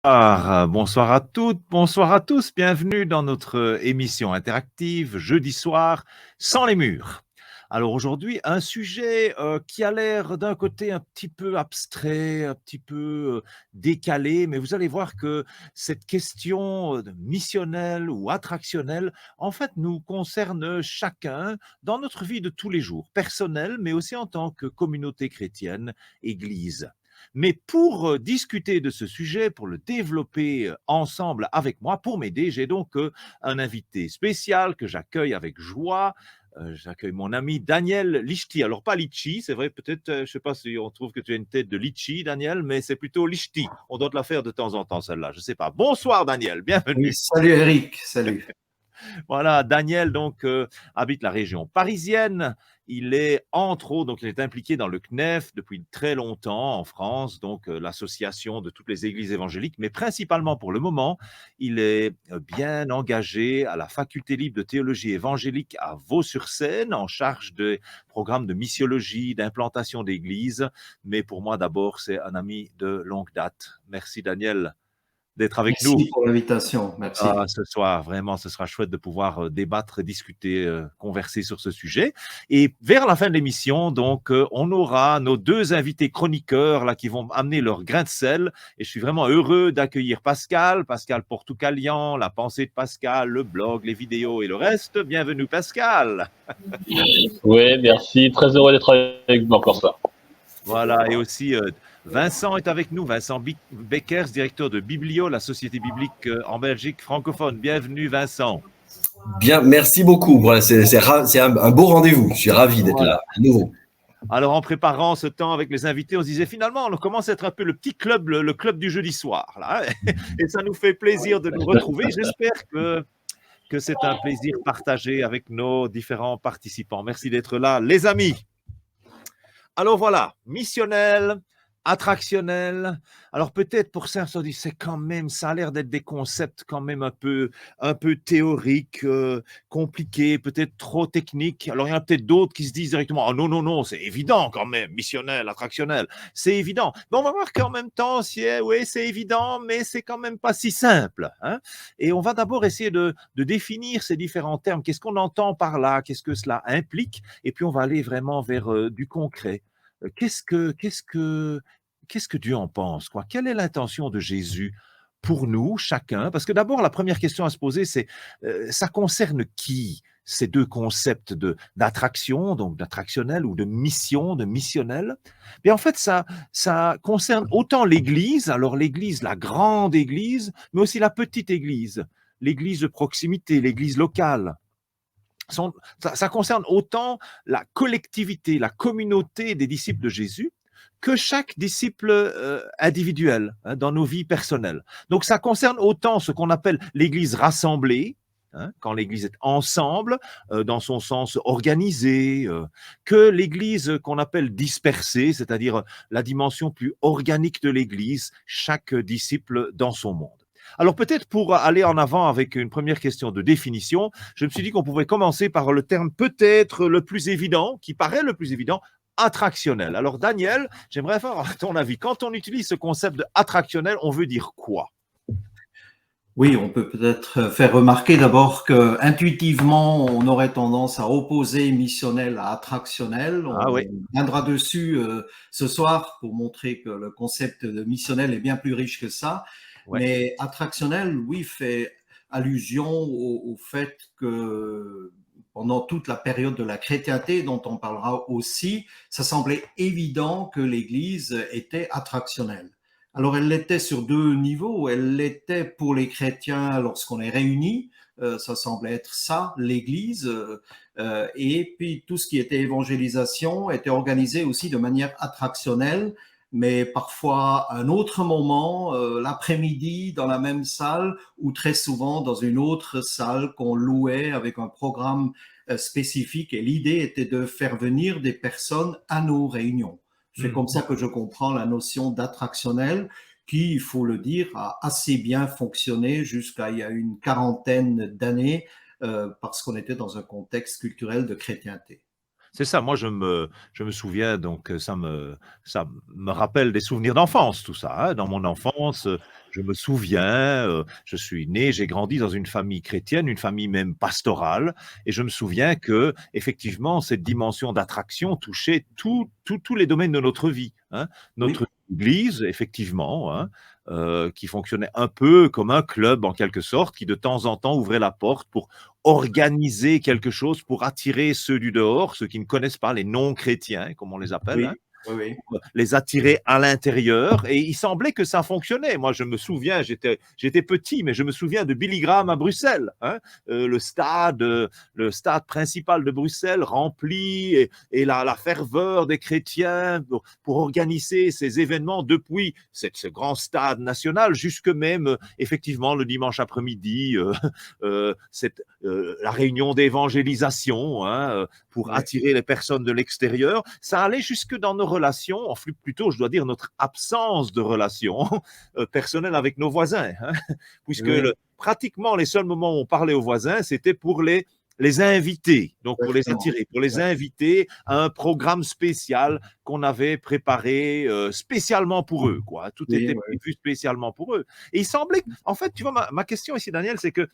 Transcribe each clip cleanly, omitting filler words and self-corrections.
Bonsoir à toutes, bonsoir à tous. Bienvenue dans notre émission interactive jeudi soir sans les murs. Alors aujourd'hui, un sujet qui a l'air d'un côté un petit peu abstrait, un petit peu décalé, mais vous allez voir que cette question missionnelle ou attractionnelle, en fait, nous concerne chacun dans notre vie de tous les jours, personnelle, mais aussi en tant que communauté chrétienne, Église. Mais pour discuter de ce sujet, pour le développer ensemble avec moi, pour m'aider, j'ai donc un invité spécial que j'accueille avec joie. J'accueille mon ami Daniel Lichty. Alors, pas Litchi, c'est vrai, peut-être, je ne sais pas si on trouve que tu as une tête de Litchi, Daniel, mais c'est plutôt Lichty. On doit te la faire de temps en temps, celle-là, je ne sais pas. Bonsoir, Daniel, Oui, bienvenue. salut Eric, salut. Voilà, Daniel donc habite la région parisienne. Il est entre autres, donc il est impliqué dans le CNEF depuis très longtemps en France, donc l'association de toutes les églises évangéliques, mais principalement pour le moment, il est bien engagé à la faculté libre de théologie évangélique à Vaux-sur-Seine, en charge des programmes de missiologie, d'implantation d'églises. Mais pour moi, d'abord, c'est un ami de longue date. Merci Daniel d'être avec nous. Merci pour l'invitation, merci. Ce soir, vraiment, ce sera chouette de pouvoir débattre, discuter, converser sur ce sujet. Et vers la fin de l'émission, donc, on aura nos deux invités chroniqueurs là qui vont amener leur grain de sel. Et je suis vraiment heureux d'accueillir Pascal, Pascal Portucalian, la pensée de Pascal, le blog, les vidéos et le reste. Bienvenue Pascal. Oui, merci. Très heureux d'être avec vous encore ça. Voilà, et aussi Vincent est avec nous, Vincent Beckers, directeur de Biblio, la société biblique en Belgique francophone. Bienvenue Vincent. Bien, merci beaucoup. Voilà, c'est un beau rendez-vous. Je suis ravi d'être là, à nouveau. Alors, en préparant ce temps avec les invités, on se disait finalement, on commence à être un peu le petit club, le club du jeudi soir. Là, et ça nous fait plaisir de nous retrouver. J'espère que c'est un plaisir partagé avec nos différents participants. Merci d'être là, les amis. Alors voilà, missionnel, attractionnel. Alors peut-être pour ça, on se dit, c'est quand même, ça a l'air d'être des concepts quand même un peu théoriques, compliqués, peut-être trop techniques. Alors il y en a peut-être d'autres qui se disent directement, oh non, non, non, c'est évident quand même, missionnel, attractionnel, c'est évident. Mais on va voir qu'en même temps, oui, c'est évident, mais c'est quand même pas si simple. Hein. Et on va d'abord essayer de définir ces différents termes. Qu'est-ce qu'on entend par là? Qu'est-ce que cela implique? Et puis on va aller vraiment vers du concret. Qu'est-ce que Dieu en pense, quoi? Quelle est l'intention de Jésus pour nous, chacun? Parce que d'abord, la première question à se poser, c'est ça concerne qui? Ces deux concepts d'attraction, donc d'attractionnel ou de mission, de missionnel. Mais en fait, ça concerne autant l'Église, alors l'Église, la grande Église, mais aussi la petite Église, l'Église de proximité, l'Église locale. Ça concerne autant la collectivité, la communauté des disciples de Jésus, que chaque disciple individuel hein, dans nos vies personnelles. Donc ça concerne autant ce qu'on appelle l'Église rassemblée, hein, quand l'Église est ensemble, dans son sens organisé, que l'Église qu'on appelle dispersée, c'est-à-dire la dimension plus organique de l'Église, chaque disciple dans son monde. Alors peut-être pour aller en avant avec une première question de définition, je me suis dit qu'on pouvait commencer par le terme peut-être le plus évident, qui paraît le plus évident, attractionnel. Alors Daniel, j'aimerais avoir ton avis. Quand on utilise ce concept de attractionnel, on veut dire quoi? Oui, on peut peut-être faire remarquer d'abord que intuitivement, on aurait tendance à opposer missionnel à attractionnel. Ah oui. On viendra dessus ce soir pour montrer que le concept de missionnel est bien plus riche que ça. Ouais. Mais attractionnel, oui, fait allusion au fait que pendant toute la période de la chrétienté, dont on parlera aussi, ça semblait évident que l'Église était attractionnelle. Alors, elle l'était sur deux niveaux. Elle l'était pour les chrétiens lorsqu'on est réunis. Ça semblait être ça, l'Église. Et puis, tout ce qui était évangélisation était organisé aussi de manière attractionnelle, mais parfois à un autre moment, l'après-midi, dans la même salle, ou très souvent dans une autre salle qu'on louait avec un programme spécifique. Et l'idée était de faire venir des personnes à nos réunions. C'est comme ça que je comprends la notion d'attractionnel qui, il faut le dire, a assez bien fonctionné jusqu'à il y a une quarantaine d'années parce qu'on était dans un contexte culturel de chrétienté. C'est ça, moi je me souviens, donc ça me rappelle des souvenirs d'enfance, tout ça, hein. Dans mon enfance, je me souviens, je suis né, j'ai grandi dans une famille chrétienne, une famille même pastorale, et je me souviens que effectivement cette dimension d'attraction touchait tous les domaines de notre vie, hein. Oui, Notre église, effectivement, hein, qui fonctionnait un peu comme un club en quelque sorte, qui de temps en temps ouvrait la porte pour organiser quelque chose pour attirer ceux du dehors, ceux qui ne connaissent pas, les non-chrétiens, comme on les appelle, hein, oui, oui, oui. les attirer à l'intérieur. Et il semblait que ça fonctionnait. Moi, je me souviens, j'étais petit, mais je me souviens de Billy Graham à Bruxelles, hein, le stade principal de Bruxelles rempli, et la ferveur des chrétiens pour organiser ces événements depuis ce grand stade national jusque même, effectivement, le dimanche après-midi, la réunion d'évangélisation, hein, pour Ouais. attirer les personnes de l'extérieur. Ça allait jusque dans nos relations, plutôt, je dois dire, notre absence de relations personnelles avec nos voisins, hein, puisque Oui, pratiquement les seuls moments où on parlait aux voisins, c'était pour les inviter, donc pour les exactement. attirer, pour les Ouais. inviter à un programme spécial qu'on avait préparé spécialement pour eux, quoi. Tout Oui, était oui, prévu spécialement pour eux. Et il semblait, en fait, tu vois, ma question ici, Daniel, c'est que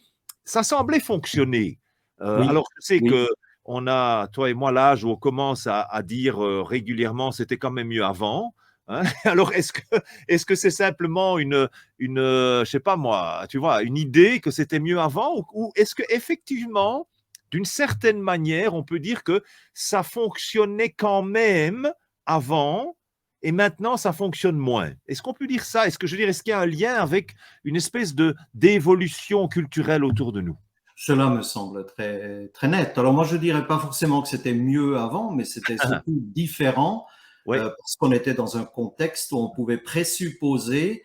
ça semblait fonctionner. oui, Alors, je sais oui. que on a, toi et moi, l'âge où on commence à dire régulièrement, c'était quand même mieux avant, hein. Alors, est-ce que c'est simplement je sais pas moi, tu vois, une idée que c'était mieux avant, ou est-ce que effectivement, d'une certaine manière, on peut dire que ça fonctionnait quand même avant et maintenant ça fonctionne moins? Est-ce qu'on peut dire ça? Est-ce que je veux dire, est-ce qu'il y a un lien avec une espèce de d'évolution culturelle autour de nous? Cela me semble très, très net. Alors moi, je dirais pas forcément que c'était mieux avant, mais c'était surtout différent Oui. parce qu'on était dans un contexte où on pouvait présupposer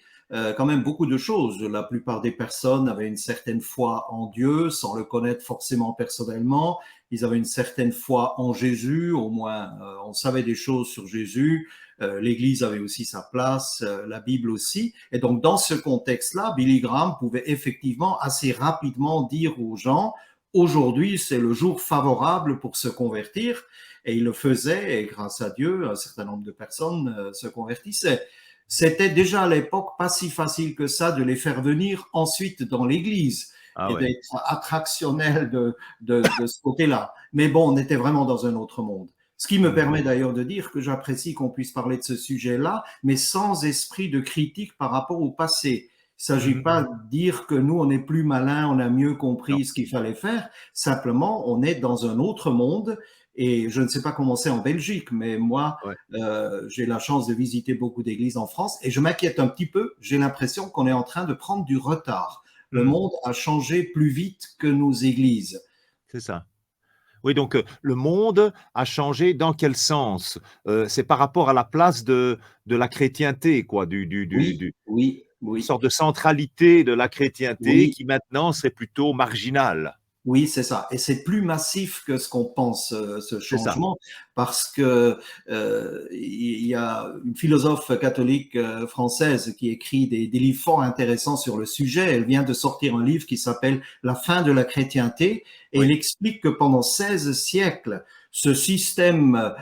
quand même beaucoup de choses. La plupart des personnes avaient une certaine foi en Dieu sans le connaître forcément personnellement. Ils avaient une certaine foi en Jésus, au moins on savait des choses sur Jésus. L'Église avait aussi sa place, la Bible aussi. Et donc dans ce contexte-là, Billy Graham pouvait effectivement assez rapidement dire aux gens, aujourd'hui c'est le jour favorable pour se convertir. Et il le faisait, et grâce à Dieu, un certain nombre de personnes se convertissaient. C'était déjà à l'époque pas si facile que ça de les faire venir ensuite dans l'Église Ah et ouais. d'être attractionnel de ce côté-là. Mais bon, on était vraiment dans un autre monde. Ce qui me Mhm. permet d'ailleurs de dire que j'apprécie qu'on puisse parler de ce sujet-là, mais sans esprit de critique par rapport au passé. Il ne s'agit Mhm. pas de dire que nous, on est plus malin, on a mieux Non. compris ce qu'il fallait faire. Simplement, on est dans un autre monde. Et je ne sais pas comment c'est en Belgique, mais moi, Ouais. j'ai la chance de visiter beaucoup d'églises en France et je m'inquiète un petit peu. J'ai l'impression qu'on est en train de prendre du retard. Le Mhm. monde a changé plus vite que nos églises. C'est ça. Oui, donc le monde a changé dans quel sens? C'est par rapport à la place de la chrétienté, quoi, Oui, oui, une oui, sorte de centralité de la chrétienté oui. qui maintenant serait plutôt marginale. Oui, c'est ça. Et c'est plus massif que ce qu'on pense, ce C'est ça. changement, parce que il y a une philosophe catholique française qui écrit des livres fort intéressants sur le sujet. Elle vient de sortir un livre qui s'appelle La fin de la chrétienté, et elle Oui. explique que pendant 16 siècles, ce système,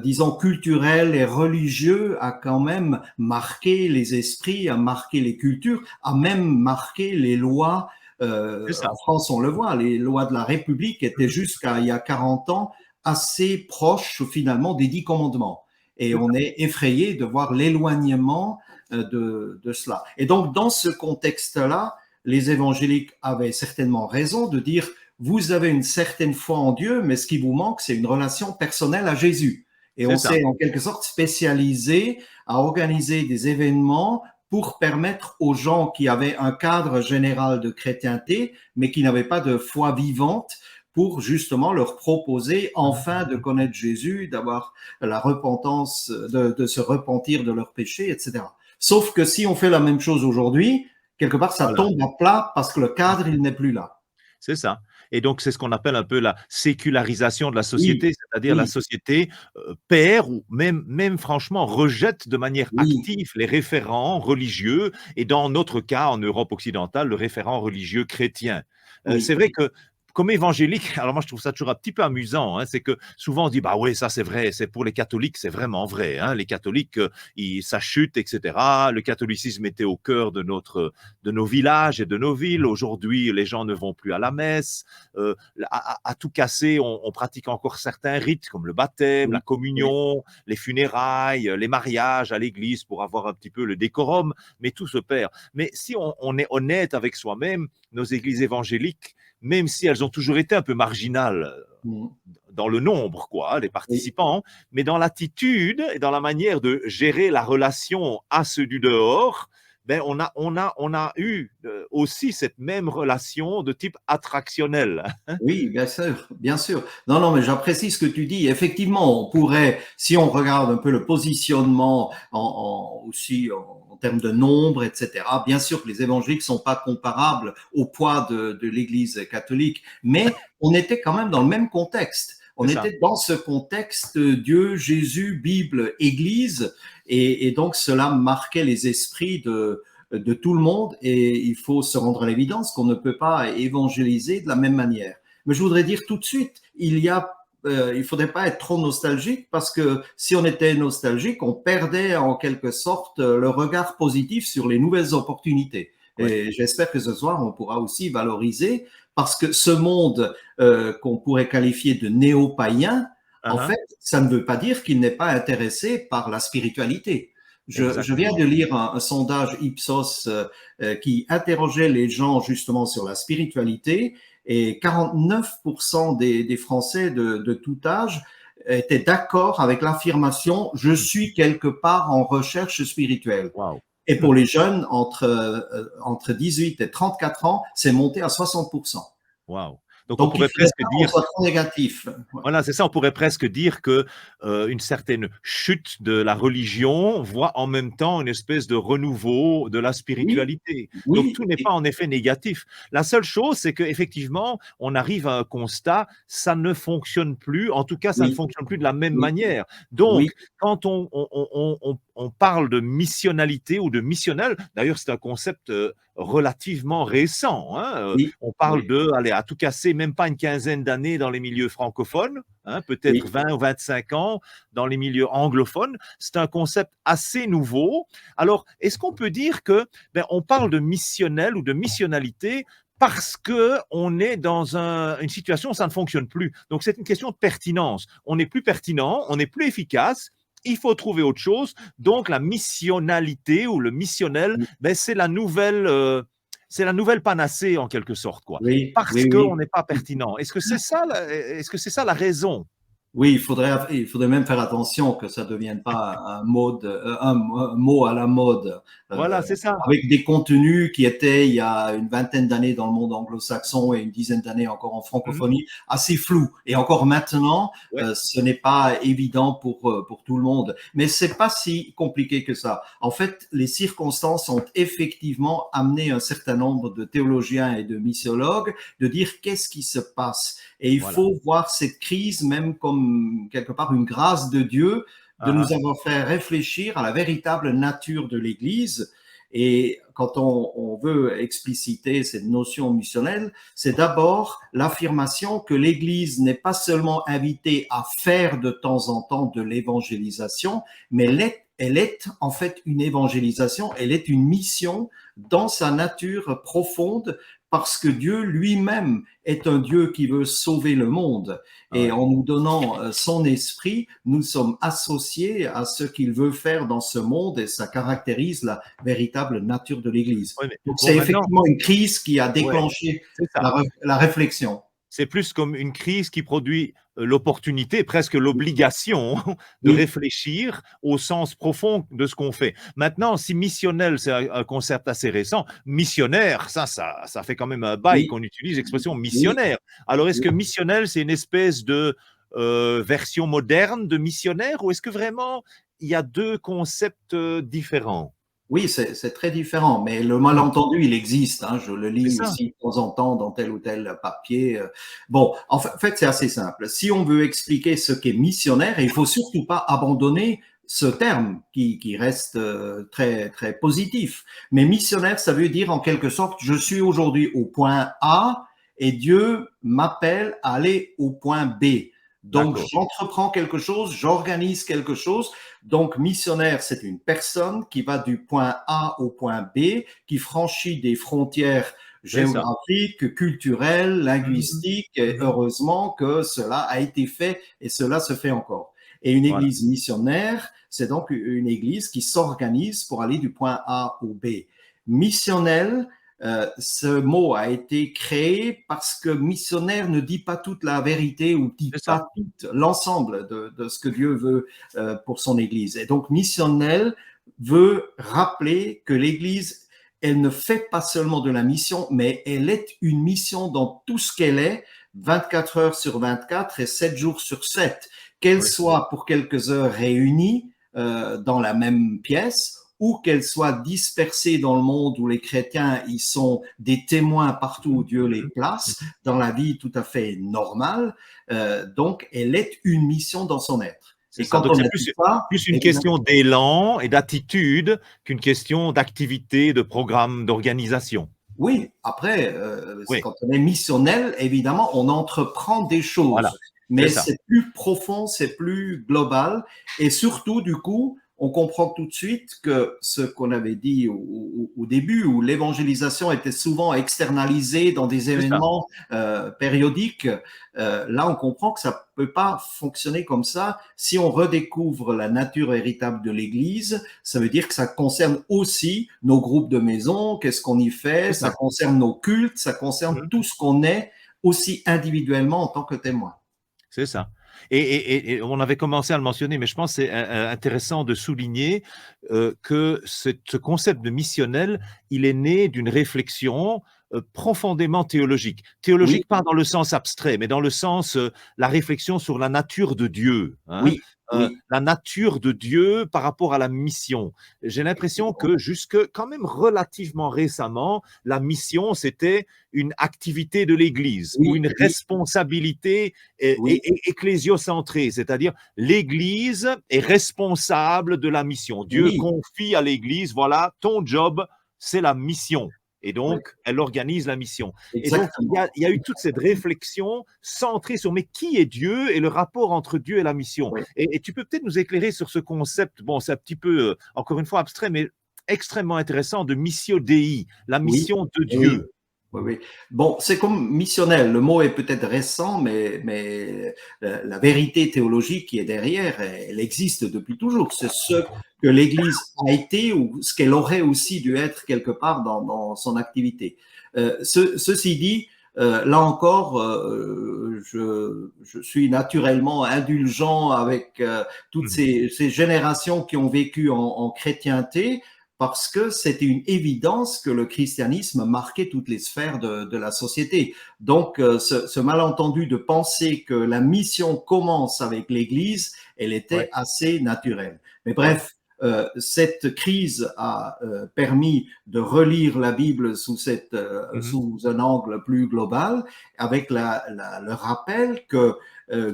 disons, culturel et religieux a quand même marqué les esprits, a marqué les cultures, a même marqué les lois. C'est ça. En France, on le voit, les lois de la République étaient Mhm. jusqu'à il y a 40 ans assez proches finalement des 10 commandements. Et Tout on à est effrayé de voir l'éloignement de cela. Et donc, dans ce contexte-là, les évangéliques avaient certainement raison de dire, vous avez une certaine foi en Dieu, mais ce qui vous manque, c'est une relation personnelle à Jésus. Et c'est on ça. s'est en quelque sorte spécialisé à organiser des événements pour permettre aux gens qui avaient un cadre général de chrétienté, mais qui n'avaient pas de foi vivante, pour justement leur proposer enfin de connaître Jésus, d'avoir la repentance, de se repentir de leurs péchés, etc. Sauf que si on fait la même chose aujourd'hui, quelque part, ça Voilà. tombe à plat parce que le cadre, il n'est plus là. C'est ça. Et donc, c'est ce qu'on appelle un peu la sécularisation de la Oui, société, c'est-à-dire la oui, société perd ou même franchement rejette de manière oui, active les référents religieux, et dans notre cas, en Europe occidentale, le référent religieux chrétien. C'est oui, vrai que comme évangélique, alors moi je trouve ça toujours un petit peu amusant, hein, c'est que souvent on dit bah oui ça c'est vrai, c'est pour les catholiques c'est vraiment vrai, hein, les catholiques ça chute etc. Le catholicisme était au cœur de nos villages et de nos villes. Aujourd'hui les gens ne vont plus à la messe, à tout casser on pratique encore certains rites comme le baptême, la communion, les funérailles, les mariages à l'église pour avoir un petit peu le décorum, mais tout se perd. Mais si on est honnête avec soi-même, nos églises évangéliques, même si elles ont toujours été un peu marginales dans le nombre, quoi, les participants, mais dans l'attitude et dans la manière de gérer la relation à ceux du dehors, ben on a eu aussi cette même relation de type attractionnel. Oui, bien sûr, bien sûr. Non, non, mais j'apprécie ce que tu dis. Effectivement, on pourrait, si on regarde un peu le positionnement aussi en termes de nombre, etc. Bien sûr que les évangéliques sont pas comparables au poids de l'Église catholique, mais on était quand même dans le même contexte. On était dans ce contexte Dieu, Jésus, Bible, Église, et donc cela marquait les esprits de tout le monde, et il faut se rendre à l'évidence qu'on ne peut pas évangéliser de la même manière. Mais je voudrais dire tout de suite, il faudrait pas être trop nostalgique, parce que si on était nostalgique, on perdait en quelque sorte le regard positif sur les nouvelles opportunités. Et j'espère que ce soir, on pourra aussi valoriser, parce que ce monde qu'on pourrait qualifier de néo-païen, en fait, ça ne veut pas dire qu'il n'est pas intéressé par la spiritualité. Je viens de lire un sondage Ipsos qui interrogeait les gens justement sur la spiritualité, et 49% des Français de tout âge étaient d'accord avec l'affirmation « je suis quelque part en recherche spirituelle ». Wow. Et pour les jeunes, entre 18 et 34 ans, c'est monté à 60%. Wow. Donc on pourrait il presque dire, soit trop négatif. voilà, c'est ça, on pourrait presque dire que une certaine chute de la religion voit en même temps une espèce de renouveau de la spiritualité. Oui, Donc tout n'est pas en effet négatif. La seule chose, c'est qu'effectivement, on arrive à un constat, ça ne fonctionne plus, en tout cas, ça ne fonctionne plus de la même manière. Donc, quand on parle de missionnalité ou de missionnel, d'ailleurs c'est un concept relativement récent, hein, on parle de, allez, à tout casser, même pas une quinzaine d'années dans les milieux francophones, hein, peut-être 20 ou 25 ans dans les milieux anglophones. C'est un concept assez nouveau. Alors, est-ce qu'on peut dire que on parle de missionnel ou de missionnalité parce qu'on est dans une situation où ça ne fonctionne plus? Donc, c'est une question de pertinence. On n'est plus pertinent, on n'est plus efficace. Il faut trouver autre chose. Donc, la missionnalité ou le missionnel, c'est la nouvelle panacée en quelque sorte, quoi. Parce qu'on n'est pas pertinent. Est-ce que c'est ça la raison? Oui, il faudrait même faire attention que ça ne devienne pas un mot à la mode. Voilà, c'est ça. Avec des contenus qui étaient il y a une vingtaine d'années dans le monde anglo-saxon et une dizaine d'années encore en francophonie, assez flou. Et encore maintenant, ce n'est pas évident pour tout le monde. Mais c'est pas si compliqué que ça. En fait, les circonstances ont effectivement amené un certain nombre de théologiens et de missiologues de dire qu'est-ce qui se passe. Et il faut voir cette crise même comme quelque part une grâce de Dieu de nous avoir fait réfléchir à la véritable nature de l'Église. Et quand on veut expliciter cette notion missionnelle, c'est d'abord l'affirmation que l'Église n'est pas seulement invitée à faire de temps en temps de l'évangélisation, mais elle est en fait une évangélisation, elle est une mission dans sa nature profonde, parce que Dieu lui-même est un Dieu qui veut sauver le monde. Et en nous donnant son esprit, nous sommes associés à ce qu'il veut faire dans ce monde, et ça caractérise la véritable nature de l'Église. Donc c'est effectivement une crise qui a déclenché la réflexion. C'est plus comme une crise qui produit l'opportunité, presque l'obligation de réfléchir au sens profond de ce qu'on fait. Maintenant, si missionnel, c'est un concept assez récent, missionnaire, ça fait quand même un bail qu'on utilise l'expression missionnaire. Alors, est-ce que missionnel, c'est une espèce de version moderne de missionnaire, ou est-ce que vraiment il y a deux concepts différents? Oui, c'est très différent, mais le malentendu, il existe. Hein, je le lis aussi de temps en temps dans tel ou tel papier. Bon, en fait, c'est assez simple. Si on veut expliquer ce qu'est missionnaire, il faut surtout pas abandonner ce terme qui reste très très positif. Mais missionnaire, ça veut dire en quelque sorte, je suis aujourd'hui au point A et Dieu m'appelle à aller au point B. Donc, D'accord. j'entreprends quelque chose, j'organise quelque chose. Donc, missionnaire, c'est une personne qui va du point A au point B, qui franchit des frontières C'est ça. géographiques, culturelles, Mhm. linguistiques. Et Mhm. heureusement que cela a été fait et cela se fait encore. Et une Voilà. église missionnaire, c'est donc une église qui s'organise pour aller du point A au B. Missionnel, ce mot a été créé parce que missionnaire ne dit pas toute la vérité ou dit C'est ça. pas tout l'ensemble de ce que Dieu veut pour son Église. Et donc missionnel veut rappeler que l'Église, elle ne fait pas seulement de la mission, mais elle est une mission dans tout ce qu'elle est, 24 heures sur 24 et 7 jours sur 7, qu'elle Oui. soit pour quelques heures réunie dans la même pièce, ou qu'elles soient dispersées dans le monde où les chrétiens y sont des témoins partout où Dieu les Mhm. place, Mhm. dans la vie tout à fait normale. Donc, elle est une mission dans son être. C'est Et ça. quand Donc, on c'est a dit ça, plus une évidemment, question d'élan et d'attitude qu'une question d'activité, de programme, d'organisation. oui, après, Oui, quand on est missionnel, évidemment, on entreprend des voilà. choses, C'est mais ça. c'est plus profond, c'est plus global, et surtout, du coup, on comprend tout de suite que ce qu'on avait dit au début, où l'évangélisation était souvent externalisée dans des C'est ça. événements périodiques, là, on comprend que ça peut pas fonctionner comme ça. Si on redécouvre la nature véritable de l'Église, ça veut dire que ça concerne aussi nos groupes de maison, qu'est-ce qu'on y fait, C'est ça ça. concerne nos cultes, ça concerne Mhm. tout ce qu'on est aussi individuellement en tant que témoin. C'est ça. Et on avait commencé à le mentionner, mais je pense que c'est intéressant de souligner que ce concept de missionnel, il est né d'une réflexion profondément théologique. Oui, Théologique pas dans le sens abstrait, mais dans le sens, la réflexion sur la nature de Dieu, hein, oui, oui, la nature de Dieu par rapport à la mission. J'ai l'impression que jusque quand même relativement récemment, la mission, c'était une activité de l'Église ou oui, une oui, responsabilité oui, ecclésiocentrée, c'est-à-dire l'Église est responsable de la mission. Dieu oui, confie à l'Église, voilà, ton job, c'est la mission. Et oui, donc, elle organise la mission. Et donc, exactement. il y a eu toute cette réflexion centrée sur mais qui est Dieu et le rapport entre Dieu et la mission. Oui, Et tu peux peut-être nous éclairer sur ce concept, bon, c'est un petit peu, encore une fois, abstrait, mais extrêmement intéressant de missio Dei, la oui, mission de oui. Dieu. Oui, oui. Bon, c'est comme missionnel. Le mot est peut-être récent, mais la vérité théologique qui est derrière, elle existe depuis toujours. C'est ce que l'Église a été ou ce qu'elle aurait aussi dû être quelque part dans son activité. Ceci dit, là encore, je suis naturellement indulgent avec toutes Mhm. ces générations qui ont vécu en chrétienté, parce que c'était une évidence que le christianisme marquait toutes les sphères de la société. Donc, ce malentendu de penser que la mission commence avec l'Église, elle était Ouais, assez naturelle. Mais ouais. bref, cette crise a permis de relire la Bible Mhm. sous un angle plus global, avec le rappel que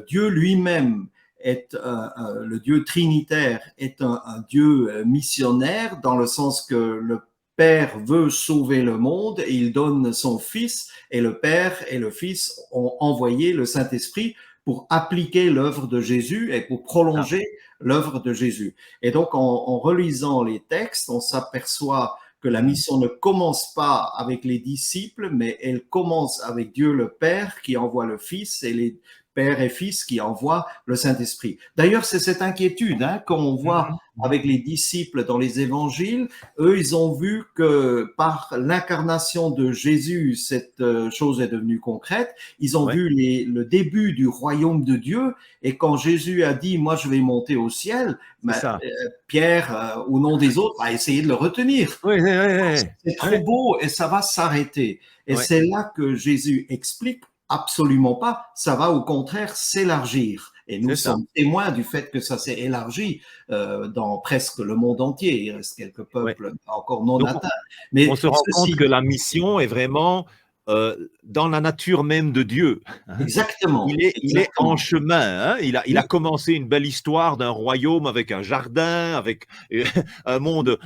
Dieu lui-même est le Dieu trinitaire est un Dieu missionnaire dans le sens que le Père veut sauver le monde et il donne son Fils et le Père et le Fils ont envoyé le Saint-Esprit pour appliquer l'œuvre de Jésus et pour Ah, prolonger l'œuvre de Jésus. Et donc en relisant les textes, on s'aperçoit que la mhm. mission ne commence pas avec les disciples, mais elle commence avec Dieu le Père qui envoie le Fils et les Père et Fils qui envoient le Saint-Esprit. D'ailleurs, c'est cette inquiétude qu'on voit Mhm. avec les disciples dans les évangiles. Eux, ils ont vu que par l'incarnation de Jésus, cette chose est devenue concrète. Ils ont Ouais, vu le début du royaume de Dieu. Et quand Jésus a dit, moi, je vais monter au ciel, c'est ben, ça. Pierre, au nom des autres, a essayé de le retenir. Oui, oui, oui, C'est oui. trop beau et ça va s'arrêter. Et Ouais. c'est là que Jésus explique absolument pas, ça va au contraire s'élargir. Et nous C'est ça. sommes témoins du fait que ça s'est élargi dans presque le monde entier. Il reste quelques Ouais. peuples encore non Donc, atteints. on Mais se rend compte ceci que la mission est vraiment dans la nature même de Dieu. Exactement. Il est en chemin. Hein. Il a commencé une belle histoire d'un royaume avec un jardin, avec un monde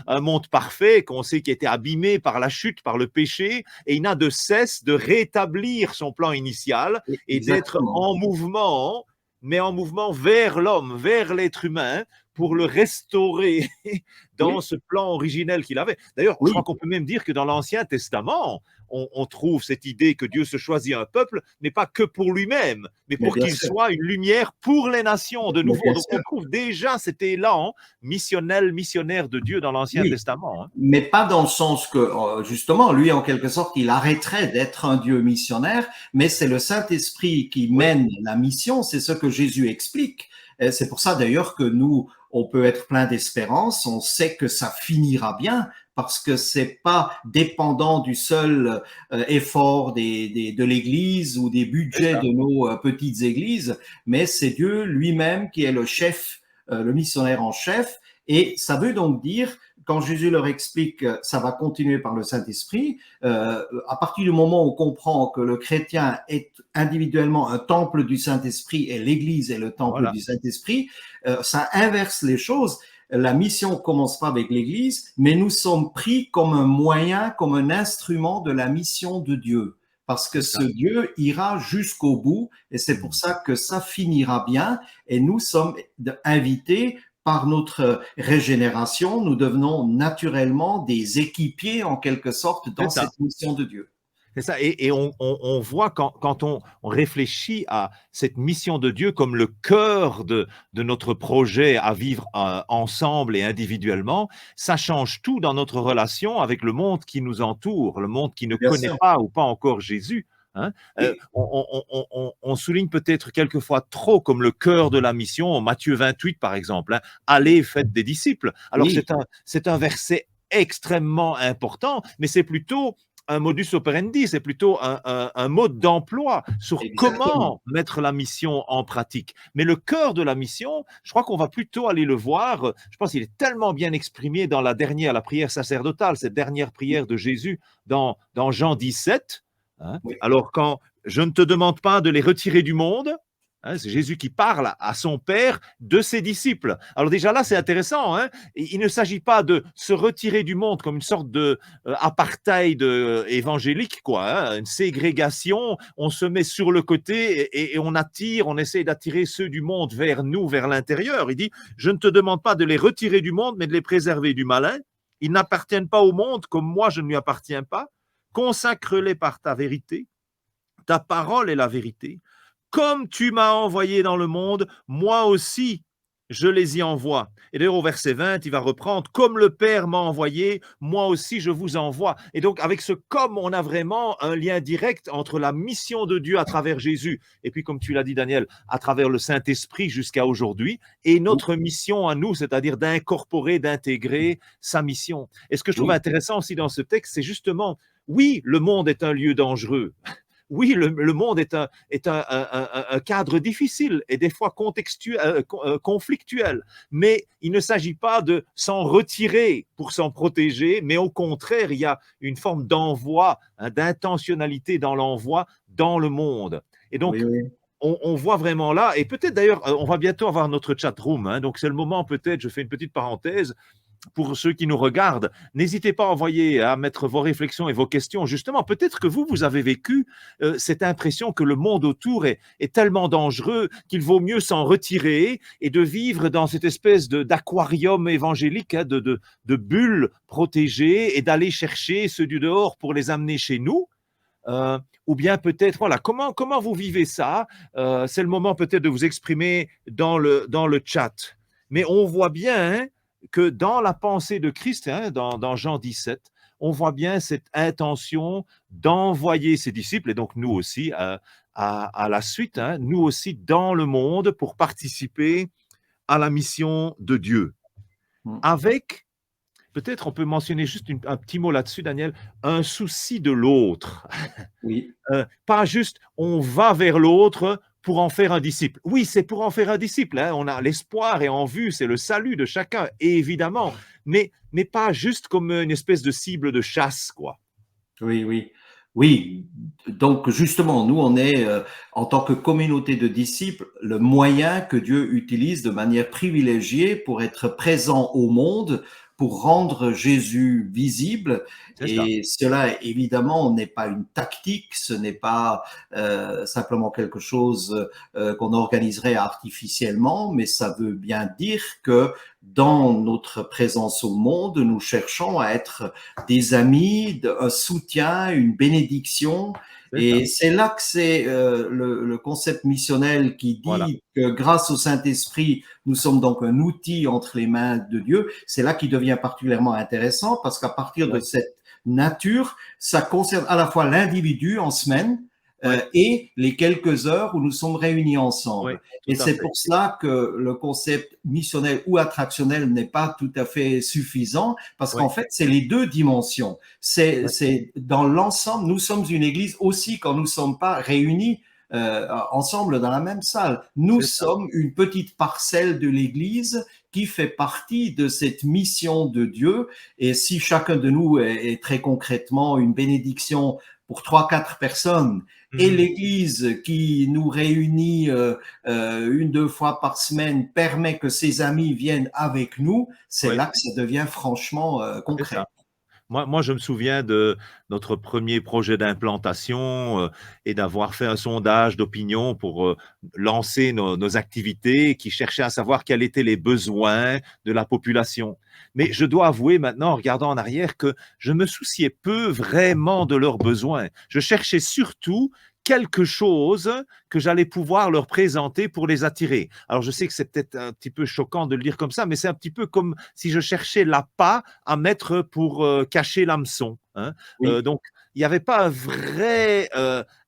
parfait qu'on sait qui était abîmé par la chute, par le péché, et il n'a de cesse de rétablir son plan initial et d'être en mouvement, mais en mouvement vers l'homme, vers l'être humain, pour le restaurer dans ce plan originel qu'il avait. D'ailleurs, je crois qu'on peut même dire que dans l'Ancien Testament, on trouve cette idée que Dieu se choisit un peuple, mais pas que pour lui-même, mais pour qu'il soit une lumière pour les nations de nouveau. Donc on trouve déjà cet élan missionnaire de Dieu dans l'Ancien Testament. Hein. Mais pas dans le sens que, justement, lui, en quelque sorte, il arrêterait d'être un Dieu missionnaire, mais c'est le Saint-Esprit qui mène la mission, c'est ce que Jésus explique. Et c'est pour ça d'ailleurs que nous, on peut être plein d'espérance, on sait que ça finira bien, parce que c'est pas dépendant du seul effort de l'Église ou des budgets de nos petites églises, mais c'est Dieu lui-même qui est le chef, le missionnaire en chef. Et ça veut donc dire, quand Jésus leur explique que ça va continuer par le Saint-Esprit, à partir du moment où on comprend que le chrétien est individuellement un temple du Saint-Esprit et l'Église est le temple du Saint-Esprit, ça inverse les choses. La mission commence pas avec l'Église, mais nous sommes pris comme un moyen, comme un instrument de la mission de Dieu. Parce que ce Dieu ira jusqu'au bout et c'est pour ça que ça finira bien et nous sommes invités par notre régénération, nous devenons naturellement des équipiers en quelque sorte dans cette mission de Dieu. C'est ça, et on voit quand on réfléchit à cette mission de Dieu comme le cœur de notre projet à vivre ensemble et individuellement, ça change tout dans notre relation avec le monde qui nous entoure, le monde qui ne connaît pas ou pas encore Jésus. Hein? On souligne peut-être quelquefois trop comme le cœur de la mission, Matthieu 28 par exemple, hein, allez, faites des disciples. Alors c'est un verset extrêmement important, mais c'est plutôt un modus operandi, c'est plutôt un mode d'emploi sur comment mettre la mission en pratique. Mais le cœur de la mission, je crois qu'on va plutôt aller le voir, je pense qu'il est tellement bien exprimé dans la prière sacerdotale, cette dernière prière de Jésus dans Jean 17. Hein? Alors, quand je ne te demande pas de les retirer du monde, hein, c'est Jésus qui parle à son Père de ses disciples. Alors déjà là, c'est intéressant. Hein? Il ne s'agit pas de se retirer du monde comme une sorte de apartheid évangélique, quoi, hein? Une ségrégation. On se met sur le côté et on essaie d'attirer ceux du monde vers nous, vers l'intérieur. Il dit, je ne te demande pas de les retirer du monde, mais de les préserver du malin. Ils n'appartiennent pas au monde comme moi, je ne lui appartiens pas. Consacre-les par ta vérité. Ta parole est la vérité. Comme tu m'as envoyé dans le monde, moi aussi, je les y envoie. Et d'ailleurs, au verset 20, il va reprendre, comme le Père m'a envoyé, moi aussi, je vous envoie. Et donc, avec ce comme, on a vraiment un lien direct entre la mission de Dieu à travers Jésus, et puis, comme tu l'as dit, Daniel, à travers le Saint-Esprit jusqu'à aujourd'hui, et notre mission à nous, c'est-à-dire d'incorporer, d'intégrer sa mission. Et ce que je trouve intéressant aussi dans ce texte, c'est justement, oui, le monde est un lieu dangereux. Oui, le monde est un cadre difficile et des fois conflictuel, mais il ne s'agit pas de s'en retirer pour s'en protéger, mais au contraire, il y a une forme d'envoi, hein, d'intentionnalité dans l'envoi dans le monde. Et donc, on voit vraiment là, et peut-être d'ailleurs, on va bientôt avoir notre chat room, hein, donc c'est le moment peut-être, je fais une petite parenthèse, pour ceux qui nous regardent, n'hésitez pas à mettre vos réflexions et vos questions. Justement, peut-être que vous avez vécu cette impression que le monde autour est tellement dangereux qu'il vaut mieux s'en retirer et de vivre dans cette espèce d'aquarium évangélique, hein, de bulles protégées et d'aller chercher ceux du dehors pour les amener chez nous. Ou bien peut-être, voilà, comment vous vivez ça? C'est le moment peut-être de vous exprimer dans le chat. Mais on voit bien, hein, que dans la pensée de Christ, hein, dans Jean 17, on voit bien cette intention d'envoyer ses disciples, et donc nous aussi, à la suite, hein, nous aussi dans le monde pour participer à la mission de Dieu. Avec, peut-être on peut mentionner juste un petit mot là-dessus, Daniel, un souci de l'autre. Oui. Pas juste on va vers l'autre pour en faire un disciple. Oui, c'est pour en faire un disciple. Hein. On a l'espoir et en vue, c'est le salut de chacun, évidemment, mais pas juste comme une espèce de cible de chasse, quoi. Oui. Oui, donc justement, nous, on est, en tant que communauté de disciples, le moyen que Dieu utilise de manière privilégiée pour être présent au monde, pour rendre Jésus visible. C'est ça. Et cela, évidemment, n'est pas une tactique, ce n'est pas simplement quelque chose qu'on organiserait artificiellement, mais ça veut bien dire que dans notre présence au monde, nous cherchons à être des amis, un soutien, une bénédiction. Et c'est là que c'est le concept missionnel qui Voilà. dit que grâce au Saint-Esprit, nous sommes donc un outil entre les mains de Dieu. C'est là qu'il devient particulièrement intéressant parce qu'à partir de cette nature, ça concerne à la fois l'individu en semaine et les quelques heures où nous sommes réunis ensemble. Et c'est pour cela que le concept missionnel ou attractionnel n'est pas tout à fait suffisant parce qu'en fait, c'est les deux dimensions. C'est dans l'ensemble, nous sommes une église aussi quand nous ne sommes pas réunis ensemble dans la même salle. Nous sommes une petite parcelle de l'église qui fait partie de cette mission de Dieu. Et si chacun de nous est très concrètement une bénédiction pour 3-4 personnes, et l'Église qui nous réunit 1-2 fois par semaine permet que ses amis viennent avec nous, c'est là que ça devient franchement concret. Moi, je me souviens de notre premier projet d'implantation et d'avoir fait un sondage d'opinion pour lancer nos activités qui cherchaient à savoir quels étaient les besoins de la population. Mais je dois avouer maintenant, en regardant en arrière, que je me souciais peu vraiment de leurs besoins. Je cherchais surtout quelque chose que j'allais pouvoir leur présenter pour les attirer. Alors, je sais que c'est peut-être un petit peu choquant de le dire comme ça, mais c'est un petit peu comme si je cherchais l'appât à mettre pour cacher l'hameçon. Hein. Donc, il n'y avait pas un vrai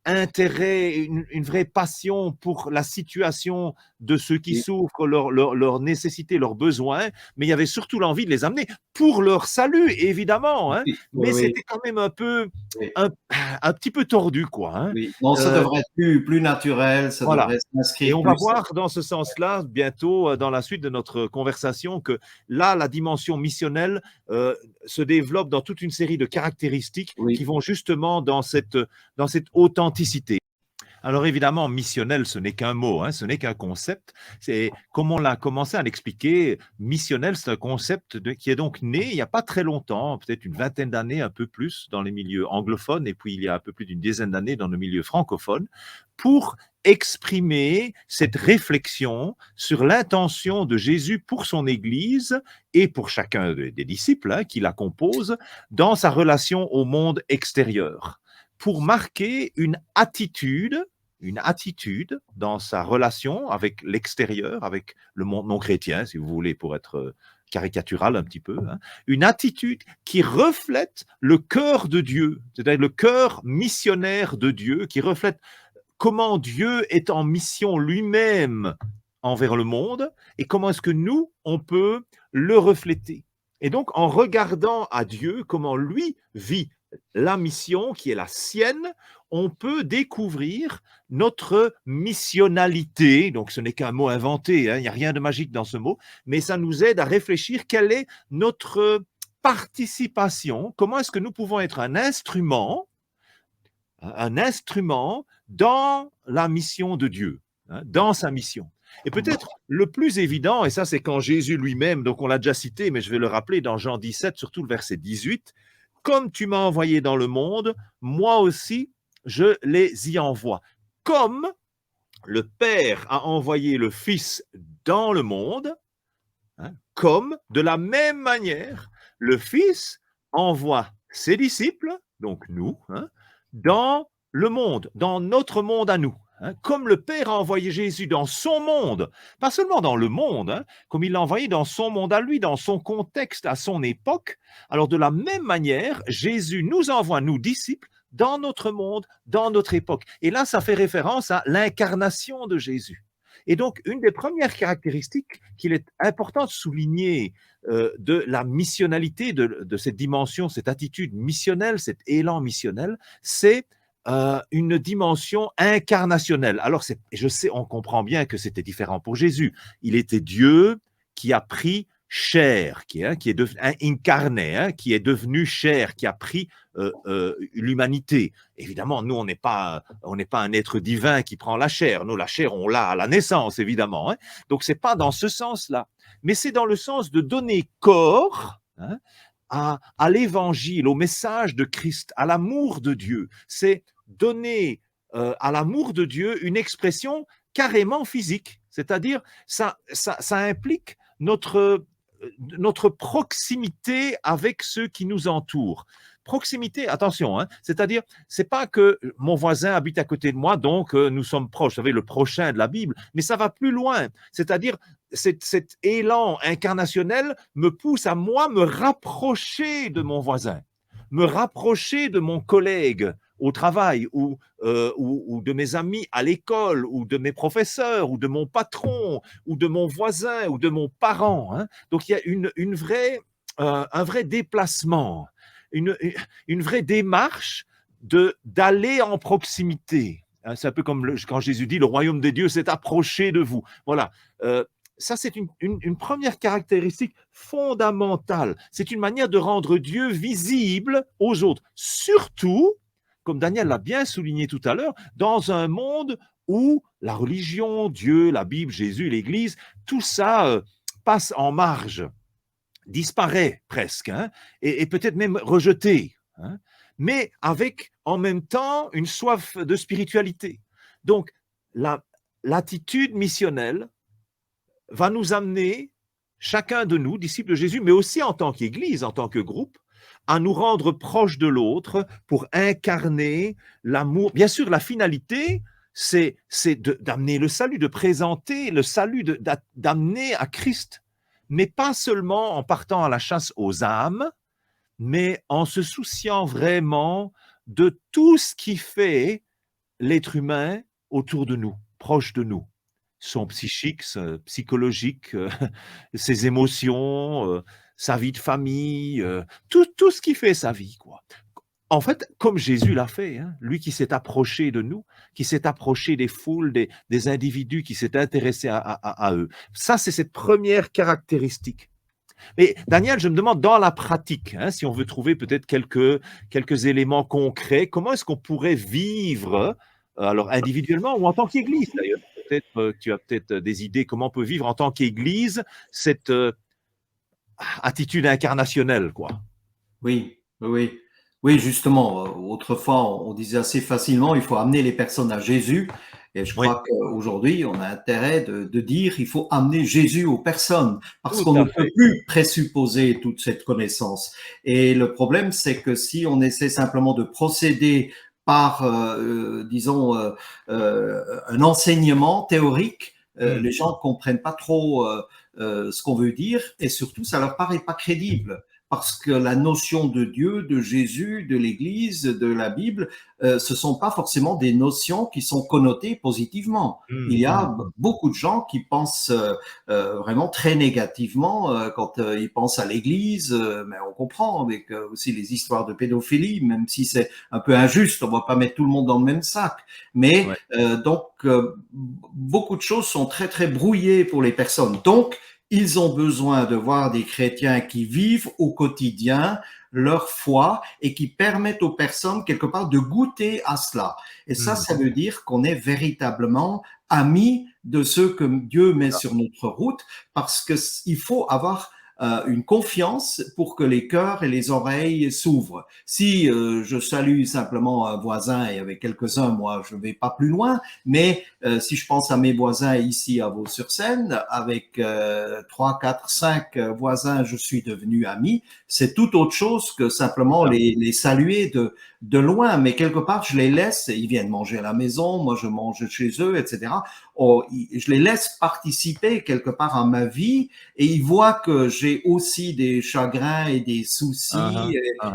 intérêt, une vraie passion pour la situation de ceux qui souffrent, leurs nécessités, leurs besoins, mais il y avait surtout l'envie de les amener pour leur salut, évidemment. Hein. Mais c'était quand même un peu, un petit peu tordu, quoi. Hein. Non, ça devrait être plus naturel, ça devrait s'inscrire. Et on va voir dans ce sens-là, bientôt, dans la suite de notre conversation, que là, la dimension missionnelle se développe dans toute une série de caractéristiques qui vont justement dans cette authenticité. Alors évidemment, missionnel, ce n'est qu'un mot, hein, ce n'est qu'un concept. C'est comme on l'a commencé à l'expliquer, missionnel, c'est un concept qui est donc né il n'y a pas très longtemps, peut-être une vingtaine d'années, un peu plus, dans les milieux anglophones, et puis il y a un peu plus d'une dizaine d'années dans nos milieux francophones, pour exprimer cette réflexion sur l'intention de Jésus pour son Église et pour chacun des disciples hein, qui la composent dans sa relation au monde extérieur, pour marquer une attitude dans sa relation avec l'extérieur, avec le monde non chrétien, si vous voulez, pour être caricatural un petit peu, hein, une attitude qui reflète le cœur de Dieu, c'est-à-dire le cœur missionnaire de Dieu, qui reflète comment Dieu est en mission lui-même envers le monde et comment est-ce que nous, on peut le refléter. Et donc, en regardant à Dieu, comment lui vit la mission qui est la sienne, on peut découvrir notre missionnalité. Donc, ce n'est qu'un mot inventé, hein, il n'y a rien de magique dans ce mot, mais ça nous aide à réfléchir quelle est notre participation, comment est-ce que nous pouvons être un instrument dans la mission de Dieu, hein, dans sa mission. Et peut-être le plus évident, et ça c'est quand Jésus lui-même, donc on l'a déjà cité, mais je vais le rappeler dans Jean 17, surtout le verset 18, « Comme tu m'as envoyé dans le monde, moi aussi je les y envoie. Comme le Père a envoyé le Fils dans le monde, hein, comme de la même manière, le Fils envoie ses disciples, donc nous, hein, dans le monde, dans notre monde à nous. Hein, comme le Père a envoyé Jésus dans son monde, pas seulement dans le monde, hein, comme il l'a envoyé dans son monde à lui, dans son contexte, à son époque, alors de la même manière, Jésus nous envoie, nous disciples, dans notre monde, dans notre époque. Et là, ça fait référence à l'incarnation de Jésus. Et donc, une des premières caractéristiques qu'il est important de souligner de la missionnalité, de cette dimension, cette attitude missionnelle, cet élan missionnel, c'est une dimension incarnationnelle. Alors, je sais, on comprend bien que c'était différent pour Jésus. Il était Dieu qui a pris chair, qui est devenu incarné, hein, qui est devenu chair, qui a pris l'humanité. Évidemment, nous, on n'est pas un être divin qui prend la chair. Nous, la chair, on l'a à la naissance, évidemment. Hein. Donc, c'est pas dans ce sens-là, mais c'est dans le sens de donner corps, hein, à l'évangile, au message de Christ, à l'amour de Dieu. C'est donner à l'amour de Dieu une expression carrément physique. C'est-à-dire, ça implique notre proximité avec ceux qui nous entourent. Proximité, attention, hein, c'est-à-dire, c'est pas que mon voisin habite à côté de moi, donc nous sommes proches, vous savez, le prochain de la Bible, mais ça va plus loin. C'est-à-dire, cet élan incarnationnel me pousse à moi me rapprocher de mon voisin, me rapprocher de mon collègue au travail ou de mes amis à l'école ou de mes professeurs ou de mon patron ou de mon voisin ou de mon parent. Hein. Donc, il y a un vrai déplacement, une vraie démarche d'aller en proximité. Hein, c'est un peu comme quand Jésus dit « le royaume des dieux s'est approché de vous ». Voilà. Ça, c'est une première caractéristique fondamentale. C'est une manière de rendre Dieu visible aux autres. Surtout, comme Daniel l'a bien souligné tout à l'heure, dans un monde où la religion, Dieu, la Bible, Jésus, l'Église, tout ça passe en marge, disparaît presque, hein, et peut-être même rejeté, hein, mais avec en même temps une soif de spiritualité. Donc, l'attitude missionnelle va nous amener, chacun de nous, disciples de Jésus, mais aussi en tant qu'Église, en tant que groupe, à nous rendre proches de l'autre pour incarner l'amour. Bien sûr, la finalité, c'est d'amener le salut, de présenter le salut, d'amener à Christ, mais pas seulement en partant à la chasse aux âmes, mais en se souciant vraiment de tout ce qui fait l'être humain autour de nous, proche de nous. Son psychique, psychologique, ses émotions, sa vie de famille, tout ce qui fait sa vie, quoi. En fait, comme Jésus l'a fait, hein, lui qui s'est approché de nous, qui s'est approché des foules, des individus, qui s'est intéressé à eux. Ça, c'est cette première caractéristique. Mais Daniel, je me demande, dans la pratique, hein, si on veut trouver peut-être quelques éléments concrets, comment est-ce qu'on pourrait vivre, alors individuellement ou en tant qu'Église d'ailleurs? Peut-être tu as peut-être des idées comment on peut vivre en tant qu'Église cette attitude incarnationnelle, quoi. Oui, oui, oui, justement. Autrefois, on disait assez facilement, il faut amener les personnes à Jésus. Et je crois qu'aujourd'hui, on a intérêt de dire, il faut amener Jésus aux personnes, parce qu'on ne peut plus présupposer toute cette connaissance. Et le problème, c'est que si on essaie simplement de procéder par, disons, un enseignement théorique, les gens ne comprennent pas trop ce qu'on veut dire, et surtout, ça leur paraît pas crédible. Parce que la notion de Dieu, de Jésus, de l'Église, de la Bible, ce sont pas forcément des notions qui sont connotées positivement. Il y a beaucoup de gens qui pensent vraiment très négativement quand ils pensent à l'Église, mais on comprend avec aussi les histoires de pédophilie, même si c'est un peu injuste, on va pas mettre tout le monde dans le même sac. Mais donc beaucoup de choses sont très très brouillées pour les personnes. Donc ils ont besoin de voir des chrétiens qui vivent au quotidien leur foi et qui permettent aux personnes quelque part de goûter à cela. Et ça, ça veut dire qu'on est véritablement amis de ceux que Dieu met sur notre route, parce que il faut avoir une confiance pour que les cœurs et les oreilles s'ouvrent. Si je salue simplement un voisin et avec quelques-uns, moi, je ne vais pas plus loin, mais si je pense à mes voisins ici à Vaux-sur-Seine, avec 3, 4, 5 voisins, je suis devenu ami, c'est tout autre chose que simplement les saluer de loin, mais quelque part, je les laisse, ils viennent manger à la maison, moi je mange chez eux, etc. Je les laisse participer quelque part à ma vie et ils voient que j'ai aussi des chagrins et des soucis,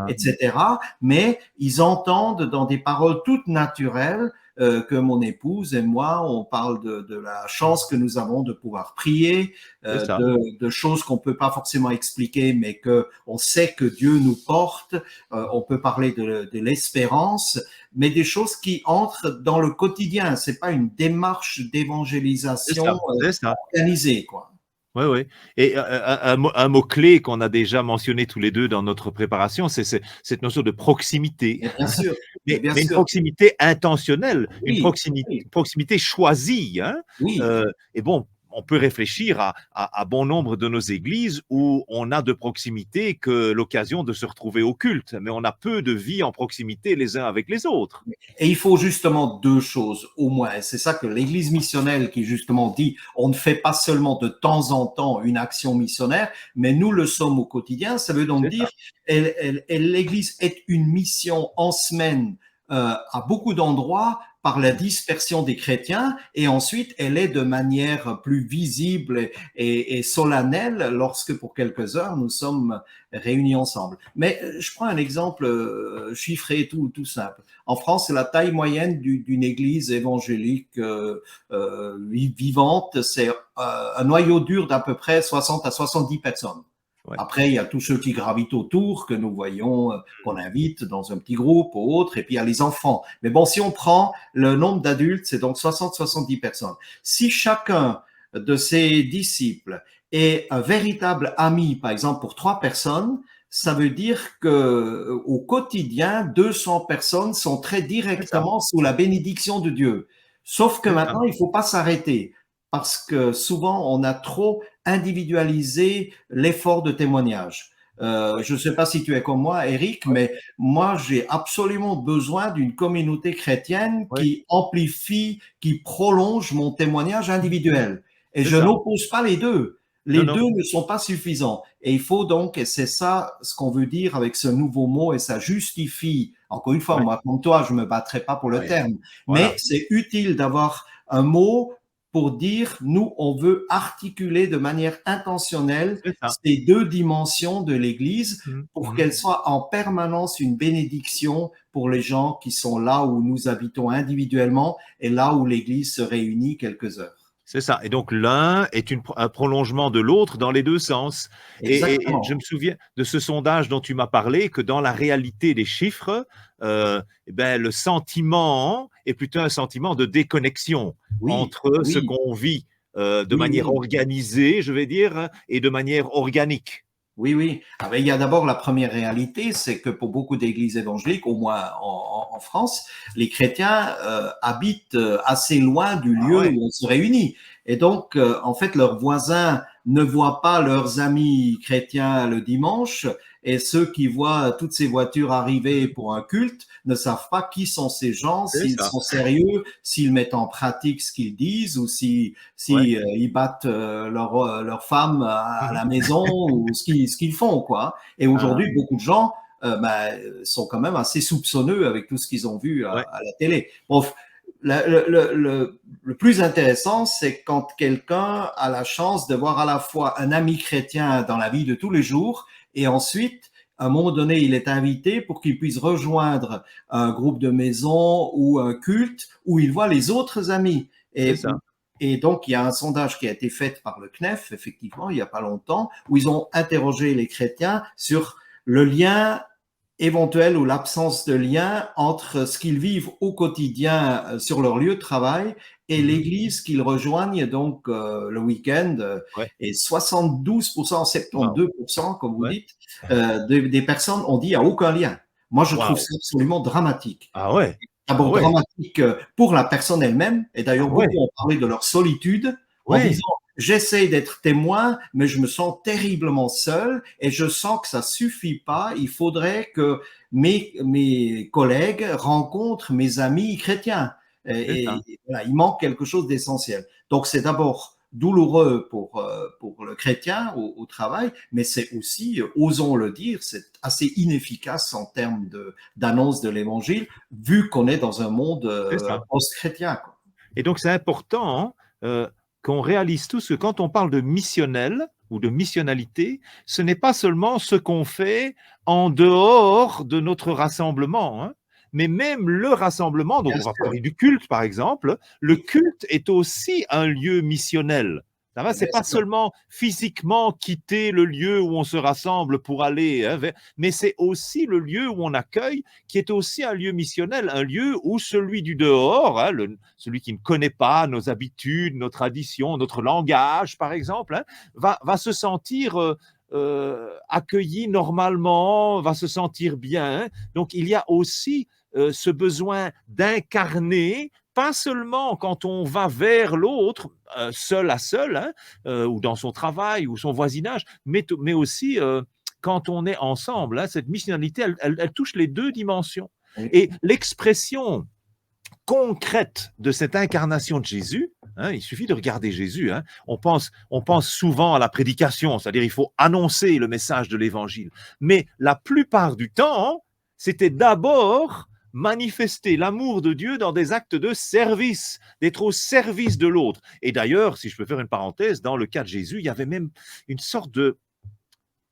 etc. Mais ils entendent dans des paroles toutes naturelles que mon épouse et moi, on parle de la chance que nous avons de pouvoir prier, de choses qu'on peut pas forcément expliquer, mais que on sait que Dieu nous porte. On peut parler de l'espérance, mais des choses qui entrent dans le quotidien. C'est pas une démarche d'évangélisation organisée, quoi. Oui, oui. Et un mot-clé qu'on a déjà mentionné tous les deux dans notre préparation, c'est cette notion de proximité. Mais bien sûr, mais bien Mais une sûr. proximité intentionnelle, une Oui, oui, proximité choisie. Hein. oui. Et bon, on peut réfléchir à bon nombre de nos églises où on a de proximité que l'occasion de se retrouver au culte, mais on a peu de vie en proximité les uns avec les autres. Et il faut justement deux choses au moins. Et c'est ça que l'Église missionnelle qui justement dit, on ne fait pas seulement de temps en temps une action missionnaire, mais nous le sommes au quotidien. Ça veut donc C'est dire, ça. l'Église est une mission en semaine à beaucoup d'endroits par la dispersion des chrétiens, et ensuite elle est de manière plus visible et solennelle lorsque pour quelques heures nous sommes réunis ensemble. Mais je prends un exemple chiffré tout simple. En France, la taille moyenne d'une église évangélique vivante, c'est un noyau dur d'à peu près 60 à 70 personnes. Ouais. Après, il y a tous ceux qui gravitent autour, que nous voyons, qu'on invite dans un petit groupe ou autre, et puis il y a les enfants. Mais bon, si on prend le nombre d'adultes, c'est donc 60-70 personnes. Si chacun de ces disciples est un véritable ami, par exemple, pour 3 personnes, ça veut dire que au quotidien, 200 personnes sont très C'est ça. directement sous la bénédiction de Dieu. Sauf que C'est ça. maintenant, il faut pas s'arrêter parce que souvent, on a trop individualisé l'effort de témoignage. Je ne sais pas si tu es comme moi, Eric, mais moi, j'ai absolument besoin d'une communauté chrétienne Ouais. qui amplifie, qui prolonge mon témoignage individuel. Et C'est je ça. n'oppose pas les deux. Non, Les non. deux ne sont pas suffisants. Et il faut donc, et c'est ça ce qu'on veut dire avec ce nouveau mot, et ça justifie, encore une fois, Ouais. moi comme toi, je me battrai pas pour le Ouais. terme, mais Voilà. c'est utile d'avoir un mot pour dire, nous, on veut articuler de manière intentionnelle C'est ça. ces deux dimensions de l'Église pour Mhm. qu'elles soient en permanence une bénédiction pour les gens qui sont là où nous habitons individuellement et là où l'Église se réunit quelques heures. C'est ça. Et donc, l'un est un prolongement de l'autre dans les deux sens. Et je Exactement. me souviens de ce sondage dont tu m'as parlé, que dans la réalité des chiffres, eh ben, le sentiment est plutôt un sentiment de déconnexion Oui, entre ce oui, qu'on vit de oui, manière oui. organisée, je vais dire, et de manière organique. Oui, oui. Ah ben, il y a d'abord la première réalité, c'est que pour beaucoup d'églises évangéliques, au moins en France, les chrétiens habitent assez loin du Ah lieu ouais, où on se réunit. Et donc, en fait, leurs voisins ne voient pas leurs amis chrétiens le dimanche, et ceux qui voient toutes ces voitures arriver pour un culte ne savent pas qui sont ces gens, c'est s'ils ça. sont sérieux, s'ils mettent en pratique ce qu'ils disent, ou Ouais. si ils battent leur femme à la Mhm. maison ou ce qu'ils font quoi. Et Ah, aujourd'hui, beaucoup de gens sont quand même assez soupçonneux avec tout ce qu'ils ont vu ouais, à la télé. Bref, le plus intéressant, c'est quand quelqu'un a la chance de voir à la fois un ami chrétien dans la vie de tous les jours et ensuite à un moment donné, il est invité pour qu'il puisse rejoindre un groupe de maison ou un culte où il voit les autres amis. c'est ça. Et donc, il y a un sondage qui a été fait par le CNEF, effectivement, il n'y a pas longtemps, où ils ont interrogé les chrétiens sur le lien éventuel ou l'absence de lien entre ce qu'ils vivent au quotidien sur leur lieu de travail et Mhm. l'église qu'ils rejoignent donc le week-end. Ouais. Et 72%, Wow. 72%, comme vous Ouais. dites, des personnes ont dit il n'y a aucun lien. Moi, je trouve Wow. ça absolument dramatique. Ah ouais. Ah D'abord ouais. dramatique pour la personne elle-même, et Ah d'ailleurs beaucoup ouais. ont parlé de leur solitude en Ouais. disant j'essaie d'être témoin, mais je me sens terriblement seul et je sens que ça suffit pas. Il faudrait que mes collègues rencontrent mes amis chrétiens. C'est ça. Et voilà, il manque quelque chose d'essentiel. Donc c'est d'abord douloureux pour le chrétien au travail, mais c'est aussi, osons le dire, c'est assez inefficace en termes d'annonce de l'évangile, vu qu'on est dans un monde C'est ça. post-chrétien, quoi. Et donc, c'est important qu'on réalise tous que quand on parle de missionnel ou de missionnalité, ce n'est pas seulement ce qu'on fait en dehors de notre rassemblement, hein, mais même le rassemblement, donc Bien on va sûr. parler du culte par exemple, le Oui, culte est aussi un lieu missionnel. Ça va, c'est pas seulement physiquement quitter le lieu où on se rassemble pour aller, mais c'est aussi le lieu où on accueille, qui est aussi un lieu missionnel, un lieu où celui du dehors, celui qui ne connaît pas nos habitudes, nos traditions, notre langage, par exemple, va se sentir accueilli normalement, va se sentir bien. Donc, il y a aussi ce besoin d'incarner, pas seulement quand on va vers l'autre, seul à seul, ou dans son travail ou son voisinage, mais aussi quand on est ensemble. Cette missionnalité, elle touche les deux dimensions. Et l'expression concrète de cette incarnation de Jésus, il suffit de regarder Jésus. On pense souvent à la prédication, c'est-à-dire il faut annoncer le message de l'Évangile. Mais la plupart du temps, c'était d'abord manifester l'amour de Dieu dans des actes de service, d'être au service de l'autre. Et d'ailleurs, si je peux faire une parenthèse, dans le cas de Jésus, il y avait même une sorte de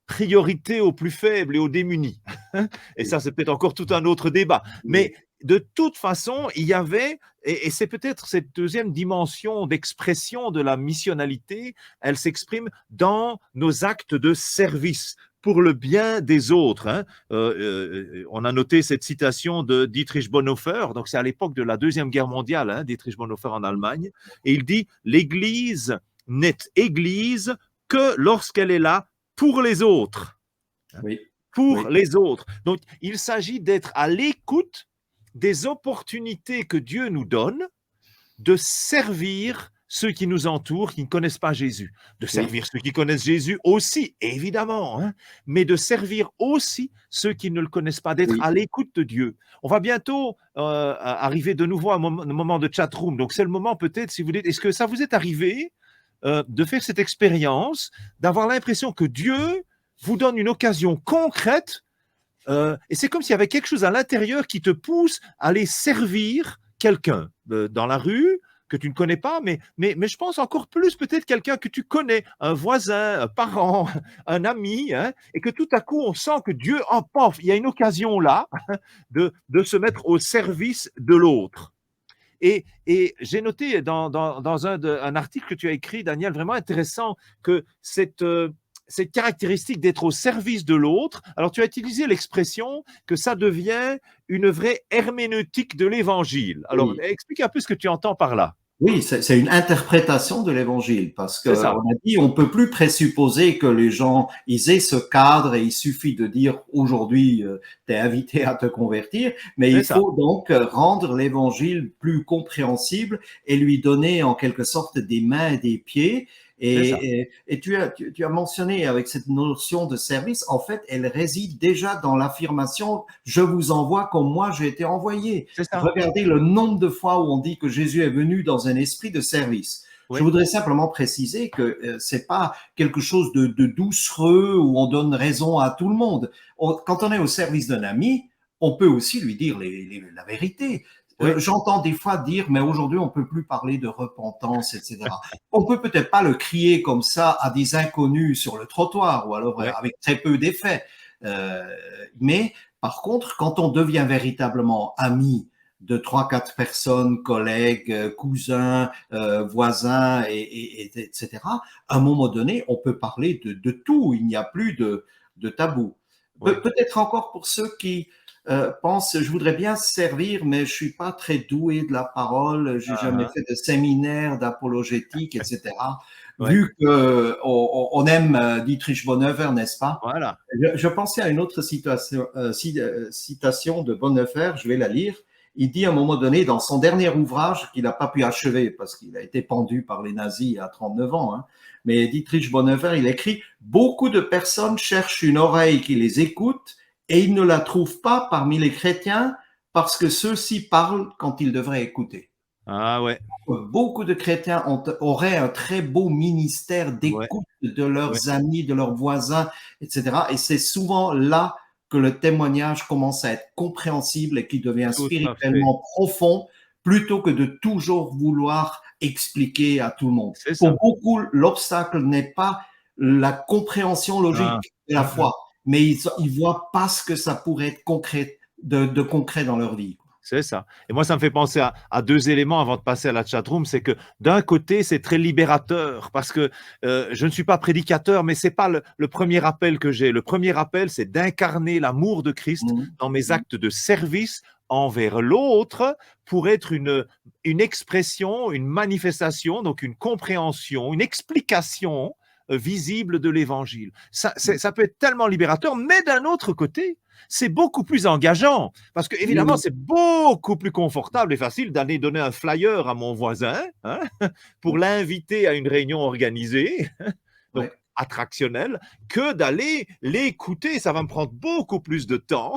priorité aux plus faibles et aux démunis. Et ça, c'est peut-être encore tout un autre débat. Mais de toute façon, il y avait, et c'est peut-être cette deuxième dimension d'expression de la missionnalité, elle s'exprime dans nos actes de service pour le bien des autres. On a noté cette citation de Dietrich Bonhoeffer, donc c'est à l'époque de la Deuxième Guerre mondiale, Dietrich Bonhoeffer en Allemagne, et il dit « L'Église n'est Église que lorsqu'elle est là pour les autres. » Pour les autres. Donc, il s'agit d'être à l'écoute des opportunités que Dieu nous donne de servir ceux qui nous entourent, qui ne connaissent pas Jésus, de servir ceux qui connaissent Jésus aussi, évidemment, mais de servir aussi ceux qui ne le connaissent pas, d'être à l'écoute de Dieu. On va bientôt arriver de nouveau à un moment de chat-room, donc c'est le moment peut-être, si vous dites, est-ce que ça vous est arrivé de faire cette expérience, d'avoir l'impression que Dieu vous donne une occasion concrète, et c'est comme s'il y avait quelque chose à l'intérieur qui te pousse à aller servir quelqu'un dans la rue, que tu ne connais pas, mais je pense encore plus peut-être quelqu'un que tu connais, un voisin, un parent, un ami, et que tout à coup on sent que Dieu, paf, il y a une occasion là de se mettre au service de l'autre. Et j'ai noté dans un article que tu as écrit, Daniel, vraiment intéressant, que cette caractéristique d'être au service de l'autre, alors tu as utilisé l'expression que ça devient une vraie herméneutique de l'évangile. Alors, explique un peu ce que tu entends par là. Oui, c'est une interprétation de l'évangile parce que on a dit on peut plus présupposer que les gens ils aient ce cadre et il suffit de dire aujourd'hui tu es invité à te convertir, mais il faut donc rendre l'évangile plus compréhensible et lui donner en quelque sorte des mains et des pieds. Et tu as mentionné avec cette notion de service, en fait, elle réside déjà dans l'affirmation « je vous envoie comme moi j'ai été envoyé ». Regardez le nombre de fois où on dit que Jésus est venu dans un esprit de service. Je voudrais simplement préciser que c'est pas quelque chose de doucereux où on donne raison à tout le monde. Quand on est au service d'un ami, on peut aussi lui dire la vérité. J'entends des fois dire, mais aujourd'hui, on peut plus parler de repentance, etc. On peut peut-être pas le crier comme ça à des inconnus sur le trottoir ou alors avec très peu d'effet. Mais par contre, quand on devient véritablement ami de 3-4 personnes, collègues, cousins, voisins, etc., à un moment donné, on peut parler de tout. Il n'y a plus de tabou. Peut-être encore pour ceux qui pense, je voudrais bien servir, mais je suis pas très doué de la parole, j'ai jamais fait de séminaire d'apologétique, etc. Vu que on aime Dietrich Bonhoeffer, n'est-ce pas? Voilà. Je pensais à une autre citation de Bonhoeffer, je vais la lire. Il dit à un moment donné, dans son dernier ouvrage, qu'il n'a pas pu achever parce qu'il a été pendu par les nazis à 39 ans, mais Dietrich Bonhoeffer, il écrit « Beaucoup de personnes cherchent une oreille qui les écoute et ils ne la trouvent pas parmi les chrétiens parce que ceux-ci parlent quand ils devraient écouter. » Ah ouais. Beaucoup de chrétiens auraient un très beau ministère d'écoute de leurs amis, de leurs voisins, etc. Et c'est souvent là que le témoignage commence à être compréhensible et qui devient spirituellement profond plutôt que de toujours vouloir expliquer à tout le monde. Pour beaucoup, l'obstacle n'est pas la compréhension logique de la foi, mais ils voient pas ce que ça pourrait être concret, de concret dans leur vie. C'est ça. Et moi, ça me fait penser à deux éléments avant de passer à la chatroom. C'est que d'un côté, c'est très libérateur parce que je ne suis pas prédicateur, mais c'est pas le premier appel que j'ai. Le premier appel, c'est d'incarner l'amour de Christ dans mes actes de service envers l'autre pour être une expression, une manifestation, donc une compréhension, une explication visible de l'évangile. Ça peut être tellement libérateur, mais d'un autre côté, c'est beaucoup plus engageant parce que évidemment c'est beaucoup plus confortable et facile d'aller donner un flyer à mon voisin pour l'inviter à une réunion organisée, donc attractionnelle, que d'aller l'écouter. Ça va me prendre beaucoup plus de temps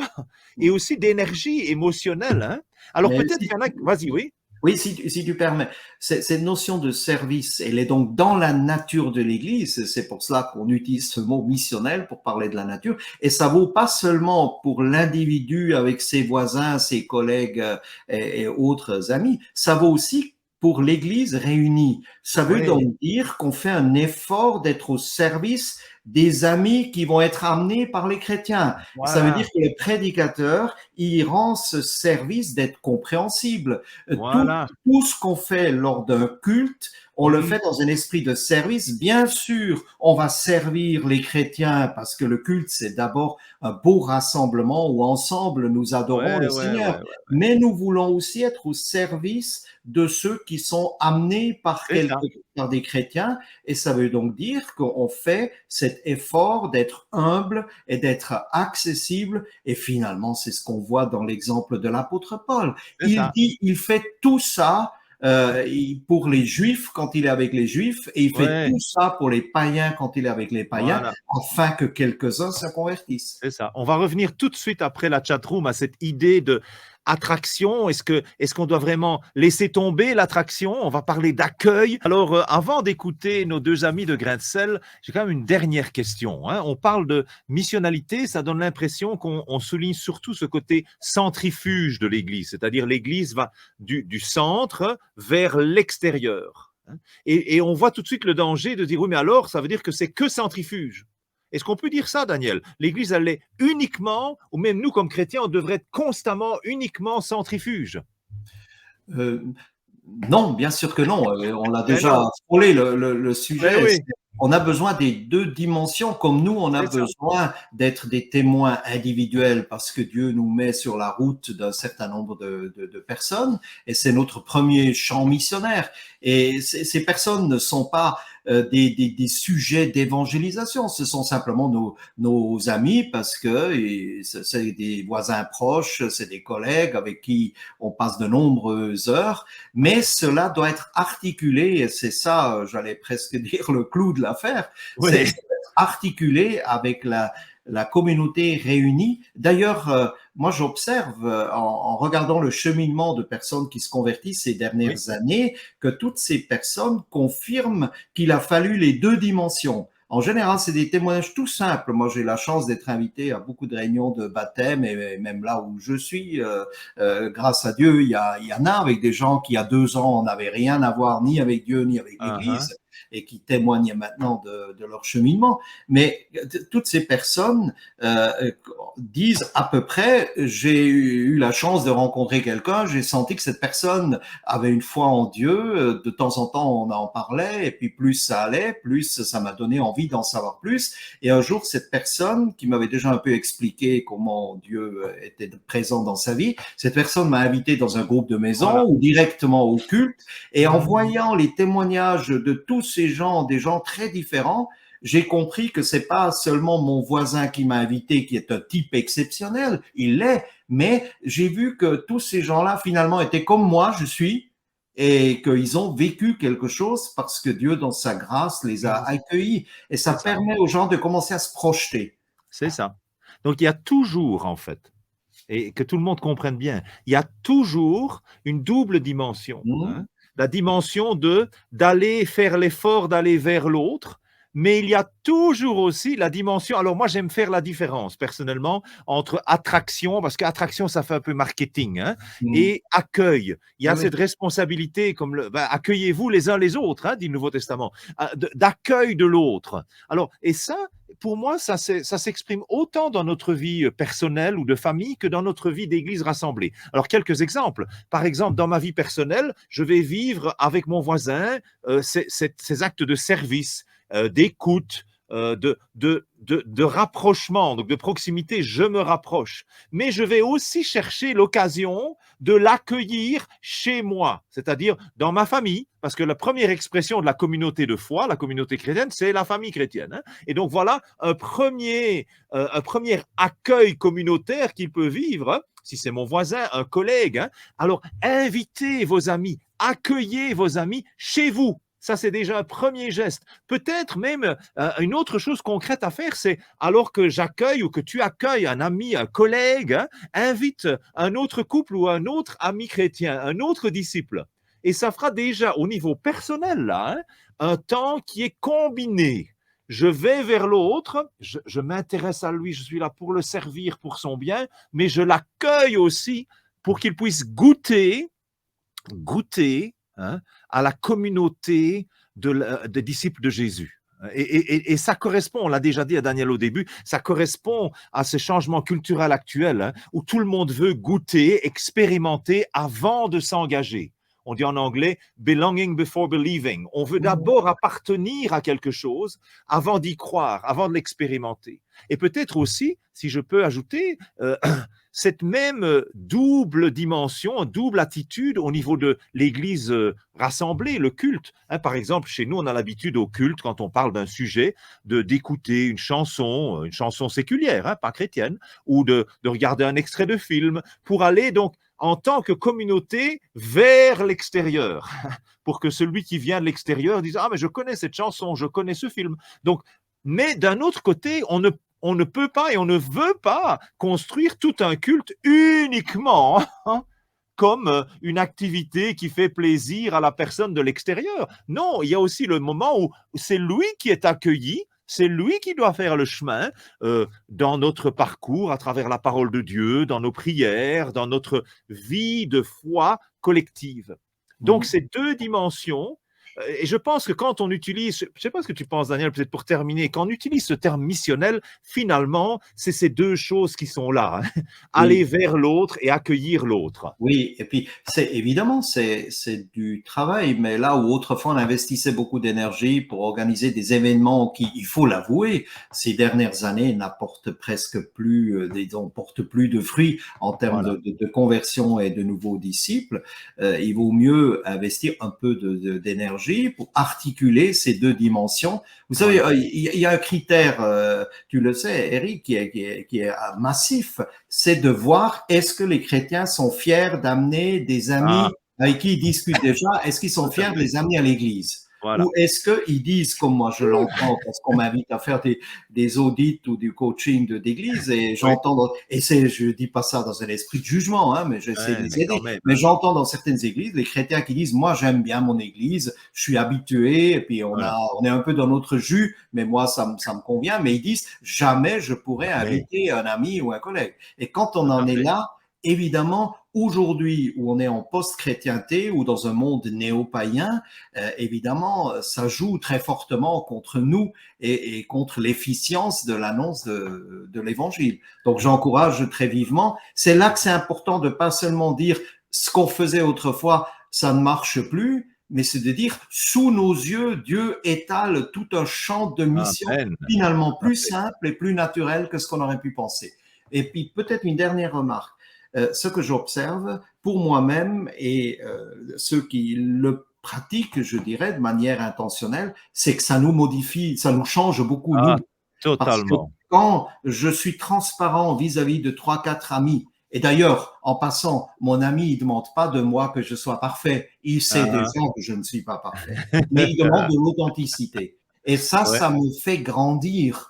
et aussi d'énergie émotionnelle. Alors peut-être qu'il y en a. Vas-y, oui. Oui, si tu permets, cette notion de service, elle est donc dans la nature de l'Église. C'est pour cela qu'on utilise ce mot missionnel pour parler de la nature. Et ça vaut pas seulement pour l'individu avec ses voisins, ses collègues et autres amis. Ça vaut aussi pour l'Église réunie. Ça veut donc dire qu'on fait un effort d'être au service des amis qui vont être amenés par les chrétiens. Voilà. Ça veut dire que le prédicateur, il rend ce service d'être compréhensible. Voilà. Tout ce qu'on fait lors d'un culte, on le fait dans un esprit de service. Bien sûr, on va servir les chrétiens parce que le culte, c'est d'abord un beau rassemblement où ensemble nous adorons le Seigneur. Mais nous voulons aussi être au service de ceux qui sont amenés par des chrétiens. Et ça veut donc dire qu'on fait cet effort d'être humble et d'être accessible. Et finalement, c'est ce qu'on voit dans l'exemple de l'apôtre Paul. Il fait tout ça pour les Juifs quand il est avec les Juifs et il fait tout ça pour les païens quand il est avec les païens afin que quelques-uns se convertissent. C'est ça. On va revenir tout de suite après la chatroom à cette idée de attraction. Est-ce qu'on doit vraiment laisser tomber l'attraction? On va parler d'accueil. Alors, avant d'écouter nos deux amis de Grain de Sel, j'ai quand même une dernière question. On parle de missionnalité, ça donne l'impression qu'on souligne surtout ce côté centrifuge de l'Église, c'est-à-dire l'Église va du centre vers l'extérieur. Et on voit tout de suite le danger de dire, oui, mais alors, ça veut dire que c'est que centrifuge. Est-ce qu'on peut dire ça, Daniel? L'Église, elle est uniquement, ou même nous, comme chrétiens, on devrait être constamment, uniquement centrifuge. Non, bien sûr que non. On l'a déjà frôlé le sujet. On a besoin des deux dimensions, comme nous, on a besoin d'être des témoins individuels parce que Dieu nous met sur la route d'un certain nombre de personnes et c'est notre premier champ missionnaire. Et ces personnes ne sont pas des sujets d'évangélisation, ce sont simplement nos amis parce que c'est des voisins proches, c'est des collègues avec qui on passe de nombreuses heures, mais cela doit être articulé et c'est ça, j'allais presque dire le clou de l'affaire, c'est articulé avec la communauté réunie. D'ailleurs, moi, j'observe en regardant le cheminement de personnes qui se convertissent ces dernières années que toutes ces personnes confirment qu'il a fallu les deux dimensions. En général, c'est des témoignages tout simples. Moi, j'ai la chance d'être invité à beaucoup de réunions de baptême et même là où je suis, grâce à Dieu, il y en a avec des gens qui, il y a 2 ans, n'avaient rien à voir ni avec Dieu ni avec l'Église. Et qui témoignent maintenant de leur cheminement. Mais toutes ces personnes disent à peu près, j'ai eu la chance de rencontrer quelqu'un, j'ai senti que cette personne avait une foi en Dieu, de temps en temps on en parlait, et puis plus ça allait, plus ça m'a donné envie d'en savoir plus. Et un jour, cette personne qui m'avait déjà un peu expliqué comment Dieu était présent dans sa vie, cette personne m'a invité dans un groupe de maison ou directement au culte, et en voyant les témoignages de tous ces gens, des gens très différents, j'ai compris que c'est pas seulement mon voisin qui m'a invité, qui est un type exceptionnel, il l'est, mais j'ai vu que tous ces gens-là, finalement, étaient comme moi, je suis, et qu'ils ont vécu quelque chose parce que Dieu, dans sa grâce, les a accueillis. Et ça permet aux gens de commencer à se projeter. C'est ça. Donc, il y a toujours, en fait, et que tout le monde comprenne bien, il y a toujours une double dimension. La dimension d'aller faire l'effort d'aller vers l'autre, mais il y a toujours aussi la dimension, alors moi j'aime faire la différence personnellement entre attraction, parce qu'attraction ça fait un peu marketing, et accueil. Il y a cette responsabilité, comme accueillez-vous les uns les autres, dit le Nouveau Testament, d'accueil de l'autre. Alors, et ça, pour moi, ça s'exprime autant dans notre vie personnelle ou de famille que dans notre vie d'église rassemblée. Alors, quelques exemples. Par exemple, dans ma vie personnelle, je vais vivre avec mon voisin ces actes de service, d'écoute, de rapprochement, donc de proximité, je me rapproche. Mais je vais aussi chercher l'occasion de l'accueillir chez moi, c'est-à-dire dans ma famille, parce que la première expression de la communauté de foi, la communauté chrétienne, c'est la famille chrétienne. Hein. Et donc voilà un premier accueil communautaire qu'il peut vivre, hein, si c'est mon voisin, un collègue. Hein. Alors invitez vos amis, accueillez vos amis chez vous. Ça, c'est déjà un premier geste. Peut-être même une autre chose concrète à faire, c'est alors que j'accueille ou que tu accueilles un ami, un collègue, hein, invite un autre couple ou un autre ami chrétien, un autre disciple. Et ça fera déjà au niveau personnel, là, hein, un temps qui est combiné. Je vais vers l'autre, je m'intéresse à lui, je suis là pour le servir, pour son bien, mais je l'accueille aussi pour qu'il puisse goûter, hein, à la communauté des disciples de Jésus. Et ça correspond, on l'a déjà dit à Daniel au début, ça correspond à ce changement culturel actuel, hein, où tout le monde veut goûter, expérimenter avant de s'engager. On dit en anglais « belonging before believing ». On veut d'abord appartenir à quelque chose avant d'y croire, avant de l'expérimenter. Et peut-être aussi, si je peux ajouter, cette même double dimension, double attitude au niveau de l'Église rassemblée, le culte. Hein, par exemple, chez nous, on a l'habitude au culte, quand on parle d'un sujet, d'écouter une chanson séculière, hein, pas chrétienne, ou de regarder un extrait de film, pour aller donc en tant que communauté vers l'extérieur, pour que celui qui vient de l'extérieur dise « Ah, mais je connais cette chanson, je connais ce film ». Donc, mais d'un autre côté, on ne peut pas et on ne veut pas construire tout un culte uniquement comme une activité qui fait plaisir à la personne de l'extérieur. Non, il y a aussi le moment où c'est lui qui est accueilli, c'est lui qui doit faire le chemin dans notre parcours à travers la parole de Dieu, dans nos prières, dans notre vie de foi collective. Donc, ces deux dimensions. Et je pense que quand on utilise, je ne sais pas ce que tu penses, Daniel, peut-être pour terminer, quand on utilise ce terme missionnel, finalement, c'est ces deux choses qui sont là. Hein. Aller vers l'autre et accueillir l'autre. Oui, et puis évidemment, c'est du travail, mais là où autrefois on investissait beaucoup d'énergie pour organiser des événements qui, il faut l'avouer, ces dernières années n'apportent presque plus, portent plus de fruits en termes de conversion et de nouveaux disciples, il vaut mieux investir un peu d'énergie pour articuler ces deux dimensions. Vous savez, il y a un critère, tu le sais, Eric, qui est massif, c'est de voir est-ce que les chrétiens sont fiers d'amener des amis avec qui ils discutent déjà, est-ce qu'ils sont fiers de les amener à l'église? Ou est-ce qu'ils disent, comme moi je l'entends, parce qu'on m'invite à faire des audits ou du coaching d'église, et j'entends, et je dis pas ça dans un esprit de jugement, hein, mais j'essaie de les aider, mais j'entends dans certaines églises, les chrétiens qui disent, moi j'aime bien mon église, je suis habitué, et puis on est un peu dans notre jus, mais moi ça me convient, mais ils disent, jamais je pourrais inviter un ami ou un collègue. Et quand on en est là, évidemment, aujourd'hui où on est en post-chrétienté ou dans un monde néo-païen, évidemment, ça joue très fortement contre nous et contre l'efficience de l'annonce de l'évangile. Donc, j'encourage très vivement. C'est là que c'est important de pas seulement dire ce qu'on faisait autrefois, ça ne marche plus, mais c'est de dire, sous nos yeux, Dieu étale tout un champ de mission finalement plus simple et plus naturel que ce qu'on aurait pu penser. Et puis, peut-être une dernière remarque. Ce que j'observe pour moi-même et ceux qui le pratiquent, je dirais, de manière intentionnelle, c'est que ça nous modifie, ça nous change beaucoup. Nous. Totalement. Parce que quand je suis transparent vis-à-vis de 3-4 amis, et d'ailleurs, en passant, mon ami, il ne demande pas de moi que je sois parfait. Il sait déjà que je ne suis pas parfait. Mais il demande de l'authenticité. Et ça me fait grandir.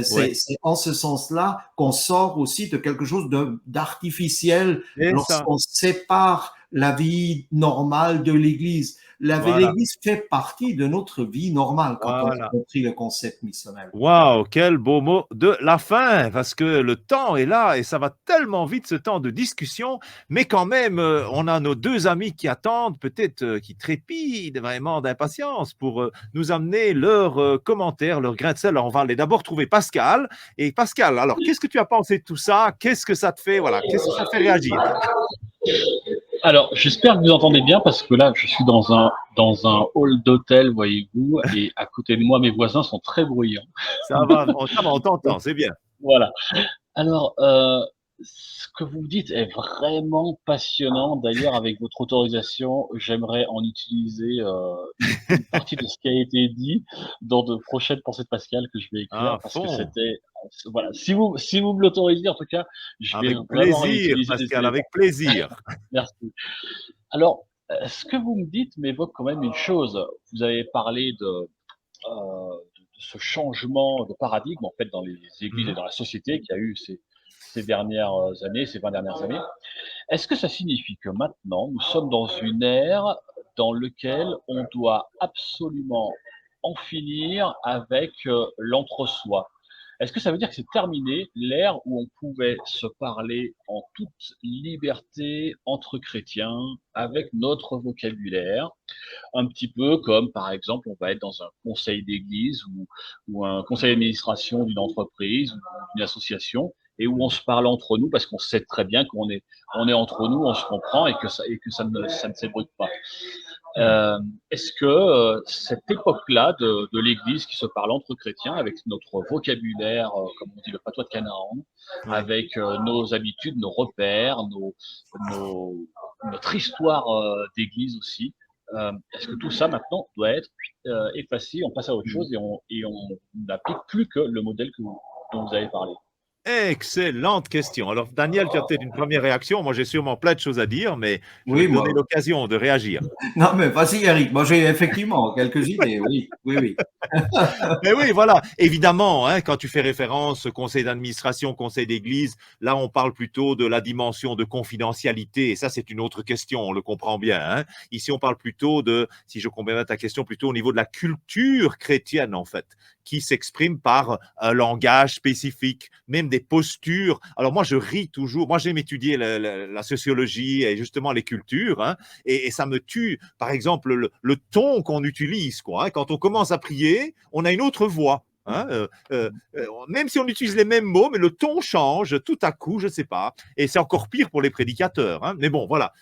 C'est en ce sens-là qu'on sort aussi de quelque chose d'artificiel lorsqu'on sépare la vie normale de l'Église. Voilà. L'Église fait partie de notre vie normale quand on a Voilà. compris le concept missionnel. Waouh, quel beau mot de la fin, parce que le temps est là et ça va tellement vite ce temps de discussion, mais quand même, on a nos deux amis qui attendent, peut-être qui trépident vraiment d'impatience pour nous amener leurs commentaires, leurs grains de sel. Alors, on va aller d'abord trouver Pascal. Et Pascal, alors, qu'est-ce que tu as pensé de tout ça? Qu'est-ce que ça te fait? Voilà, qu'est-ce que ça te fait réagir? Alors, j'espère que vous entendez bien parce que là, je suis dans un hall d'hôtel, voyez-vous, et à côté de moi, mes voisins sont très bruyants. Ça va, on t'entend, c'est bien. Voilà. Alors, ce que vous dites est vraiment passionnant. D'ailleurs, avec votre autorisation, j'aimerais en utiliser une partie de ce qui a été dit dans de prochaines pensées de Pascal que je vais écrire À parce que fond. c'était voilà. Si vous me l'autorisez, en tout cas, je vais Avec vraiment plaisir, utiliser des Pascal, éléments. avec plaisir. Merci. Alors, ce que vous me dites m'évoque quand même une chose. Vous avez parlé de ce changement de paradigme en fait dans les églises et Mhm. dans la société qu'il y a eu ces dernières années, ces 20 dernières années. Est-ce que ça signifie que maintenant nous sommes dans une ère dans laquelle on doit absolument en finir avec l'entre-soi? Est-ce que ça veut dire que c'est terminé l'ère où on pouvait se parler en toute liberté entre chrétiens avec notre vocabulaire, un petit peu comme, par exemple, on va être dans un conseil d'église ou un conseil d'administration d'une entreprise ou d'une association et où on se parle entre nous parce qu'on sait très bien on est entre nous, on se comprend et que ça ne s'ébruite pas. Est-ce que cette époque-là de l'Église qui se parle entre chrétiens avec notre vocabulaire, comme on dit le patois de Canaan, Oui. avec nos habitudes, nos repères, nos, notre histoire d'Église aussi, est-ce que tout ça maintenant doit être effacé, on passe à autre chose et on n'applique plus que le modèle dont vous avez parlé? Excellente question. Alors, Daniel, tu as peut-être une première réaction. Moi, j'ai sûrement plein de choses à dire, mais je vais Oui, te donner moi. l'occasion de réagir. Non, mais vas-y, Eric. Moi, j'ai effectivement quelques idées. Oui, oui, oui. Mais oui, voilà, évidemment, hein, quand tu fais référence au conseil d'administration, conseil d'église, là, on parle plutôt de la dimension de confidentialité. Et ça, c'est une autre question, on le comprend bien. Hein. Ici, on parle plutôt de, si je comprends bien ta question, plutôt au niveau de la culture chrétienne, en fait, qui s'exprime par un langage spécifique, même des postures. Alors, moi, je ris toujours. Moi, j'aime étudier la sociologie et justement les cultures, hein, et ça me tue, par exemple, le ton qu'on utilise, quoi. Hein. Quand on commence à prier, on a une autre voix. Hein, même si on utilise les mêmes mots, mais le ton change tout à coup, je ne sais pas. Et c'est encore pire pour les prédicateurs. Hein, mais bon, voilà.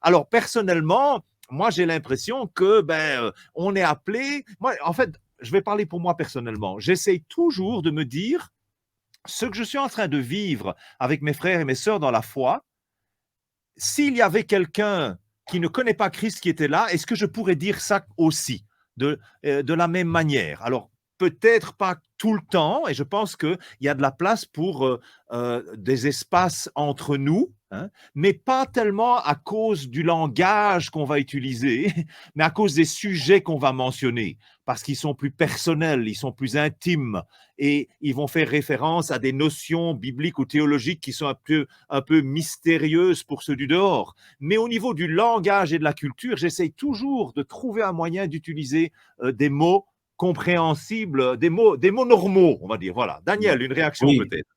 Alors, personnellement, moi, j'ai l'impression que on est appelé. Moi, en fait, je vais parler pour moi personnellement. J'essaye toujours de me dire ce que je suis en train de vivre avec mes frères et mes sœurs dans la foi. S'il y avait quelqu'un qui ne connaît pas Christ qui était là, est-ce que je pourrais dire ça aussi de la même manière? Alors, peut-être pas tout le temps, et je pense qu'il y a de la place pour des espaces entre nous, hein, mais pas tellement à cause du langage qu'on va utiliser, mais à cause des sujets qu'on va mentionner, parce qu'ils sont plus personnels, ils sont plus intimes, et ils vont faire référence à des notions bibliques ou théologiques qui sont un peu mystérieuses pour ceux du dehors. Mais au niveau du langage et de la culture, j'essaye toujours de trouver un moyen d'utiliser des mots compréhensibles, des mots normaux, on va dire. Voilà. Daniel, une réaction Oui, peut-être.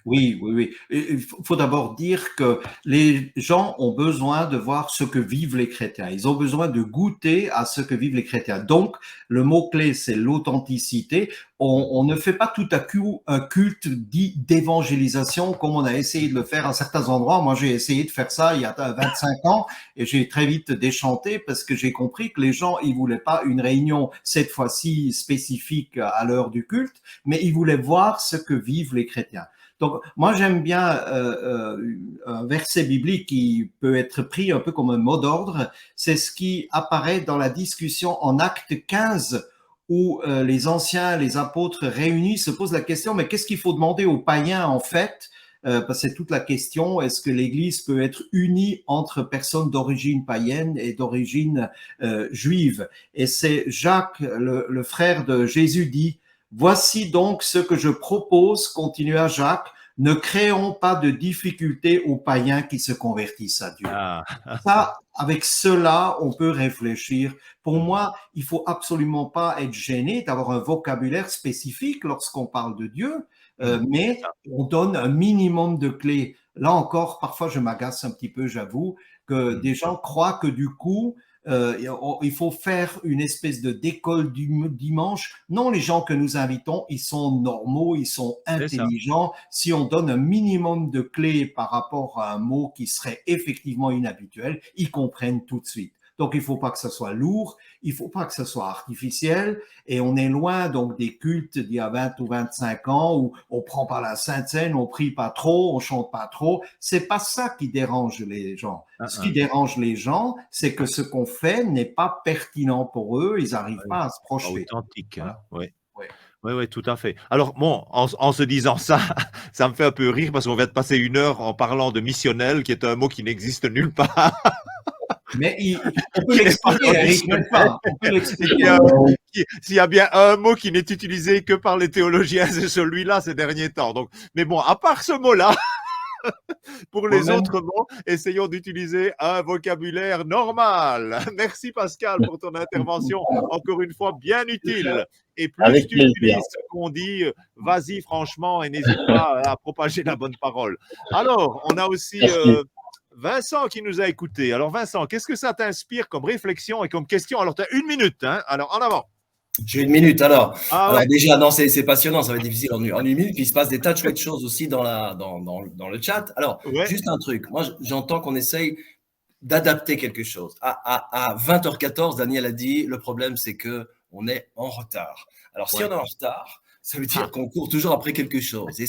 oui, oui, oui. Il faut d'abord dire que les gens ont besoin de voir ce que vivent les chrétiens. Ils ont besoin de goûter à ce que vivent les chrétiens. Donc, le mot-clé, c'est l'authenticité. On ne fait pas tout à coup un culte dit d'évangélisation comme on a essayé de le faire à certains endroits. Moi, j'ai essayé de faire ça il y a 25 ans et j'ai très vite déchanté parce que j'ai compris que les gens, ils voulaient pas une réunion, cette fois-ci spécifique à l'heure du culte, mais ils voulaient voir ce que vivent les chrétiens. Donc, moi, j'aime bien un verset biblique qui peut être pris un peu comme un mot d'ordre. C'est ce qui apparaît dans la discussion en Acte 15, où les anciens, les apôtres réunis se posent la question, mais qu'est-ce qu'il faut demander aux païens en fait? Parce que c'est toute la question, est-ce que l'Église peut être unie entre personnes d'origine païenne et d'origine juive? Et c'est Jacques, le frère de Jésus, dit, voici donc ce que je propose, continua Jacques, ne créons pas de difficultés aux païens qui se convertissent à Dieu. Ah. Ça, avec cela, on peut réfléchir. Pour moi, il faut absolument pas être gêné d'avoir un vocabulaire spécifique lorsqu'on parle de Dieu, mais on donne un minimum de clés. Là encore, parfois, je m'agace un petit peu, j'avoue, que des gens croient que du coup, il faut faire une espèce de d'école du dimanche. Non, les gens que nous invitons, ils sont normaux, ils sont intelligents. Si on donne un minimum de clés par rapport à un mot qui serait effectivement inhabituel, ils comprennent tout de suite. Donc, il ne faut pas que ce soit lourd, il ne faut pas que ce soit artificiel, et on est loin donc des cultes d'il y a 20 ou 25 ans où on prend pas la Sainte Seine, on prie pas trop, on chante pas trop. C'est pas ça qui dérange les gens. Ce qui dérange les gens, c'est que ce qu'on fait n'est pas pertinent pour eux, ils n'arrivent pas à se projeter. Authentique, hein. Voilà. Oui. Oui, tout à fait. Alors, bon, en se disant ça, ça me fait un peu rire parce qu'on vient de passer 1 heure en parlant de missionnel, qui est un mot qui n'existe nulle part. Mais on peut l'expliquer, Eric, n'est-ce pas? On peut l'expliquer. S'il y a bien un mot qui n'est utilisé que par les théologiens, c'est celui-là ces derniers temps. Donc, mais bon, à part ce mot-là, pour les autres mots, essayons d'utiliser un vocabulaire normal. Merci Pascal pour ton intervention, encore une fois bien utile. Et plus Avec tu plaisir. utilises ce qu'on dit, vas-y franchement et n'hésite pas à propager la bonne parole. Alors, on a aussi Vincent qui nous a écoutés. Alors Vincent, qu'est-ce que ça t'inspire comme réflexion et comme question? Alors tu as 1 minute, hein? Alors en avant. J'ai 1 minute alors. Ah Alors ouais. déjà, non, c'est passionnant, ça va être difficile en 1 minute, puis il se passe des tas de chouettes choses aussi dans le chat. Alors, Ouais. juste un truc, moi j'entends qu'on essaye d'adapter quelque chose. À 20h14, Daniel a dit, le problème c'est que on est en retard. Alors si on est en retard, ça veut dire qu'on court toujours après quelque chose. Et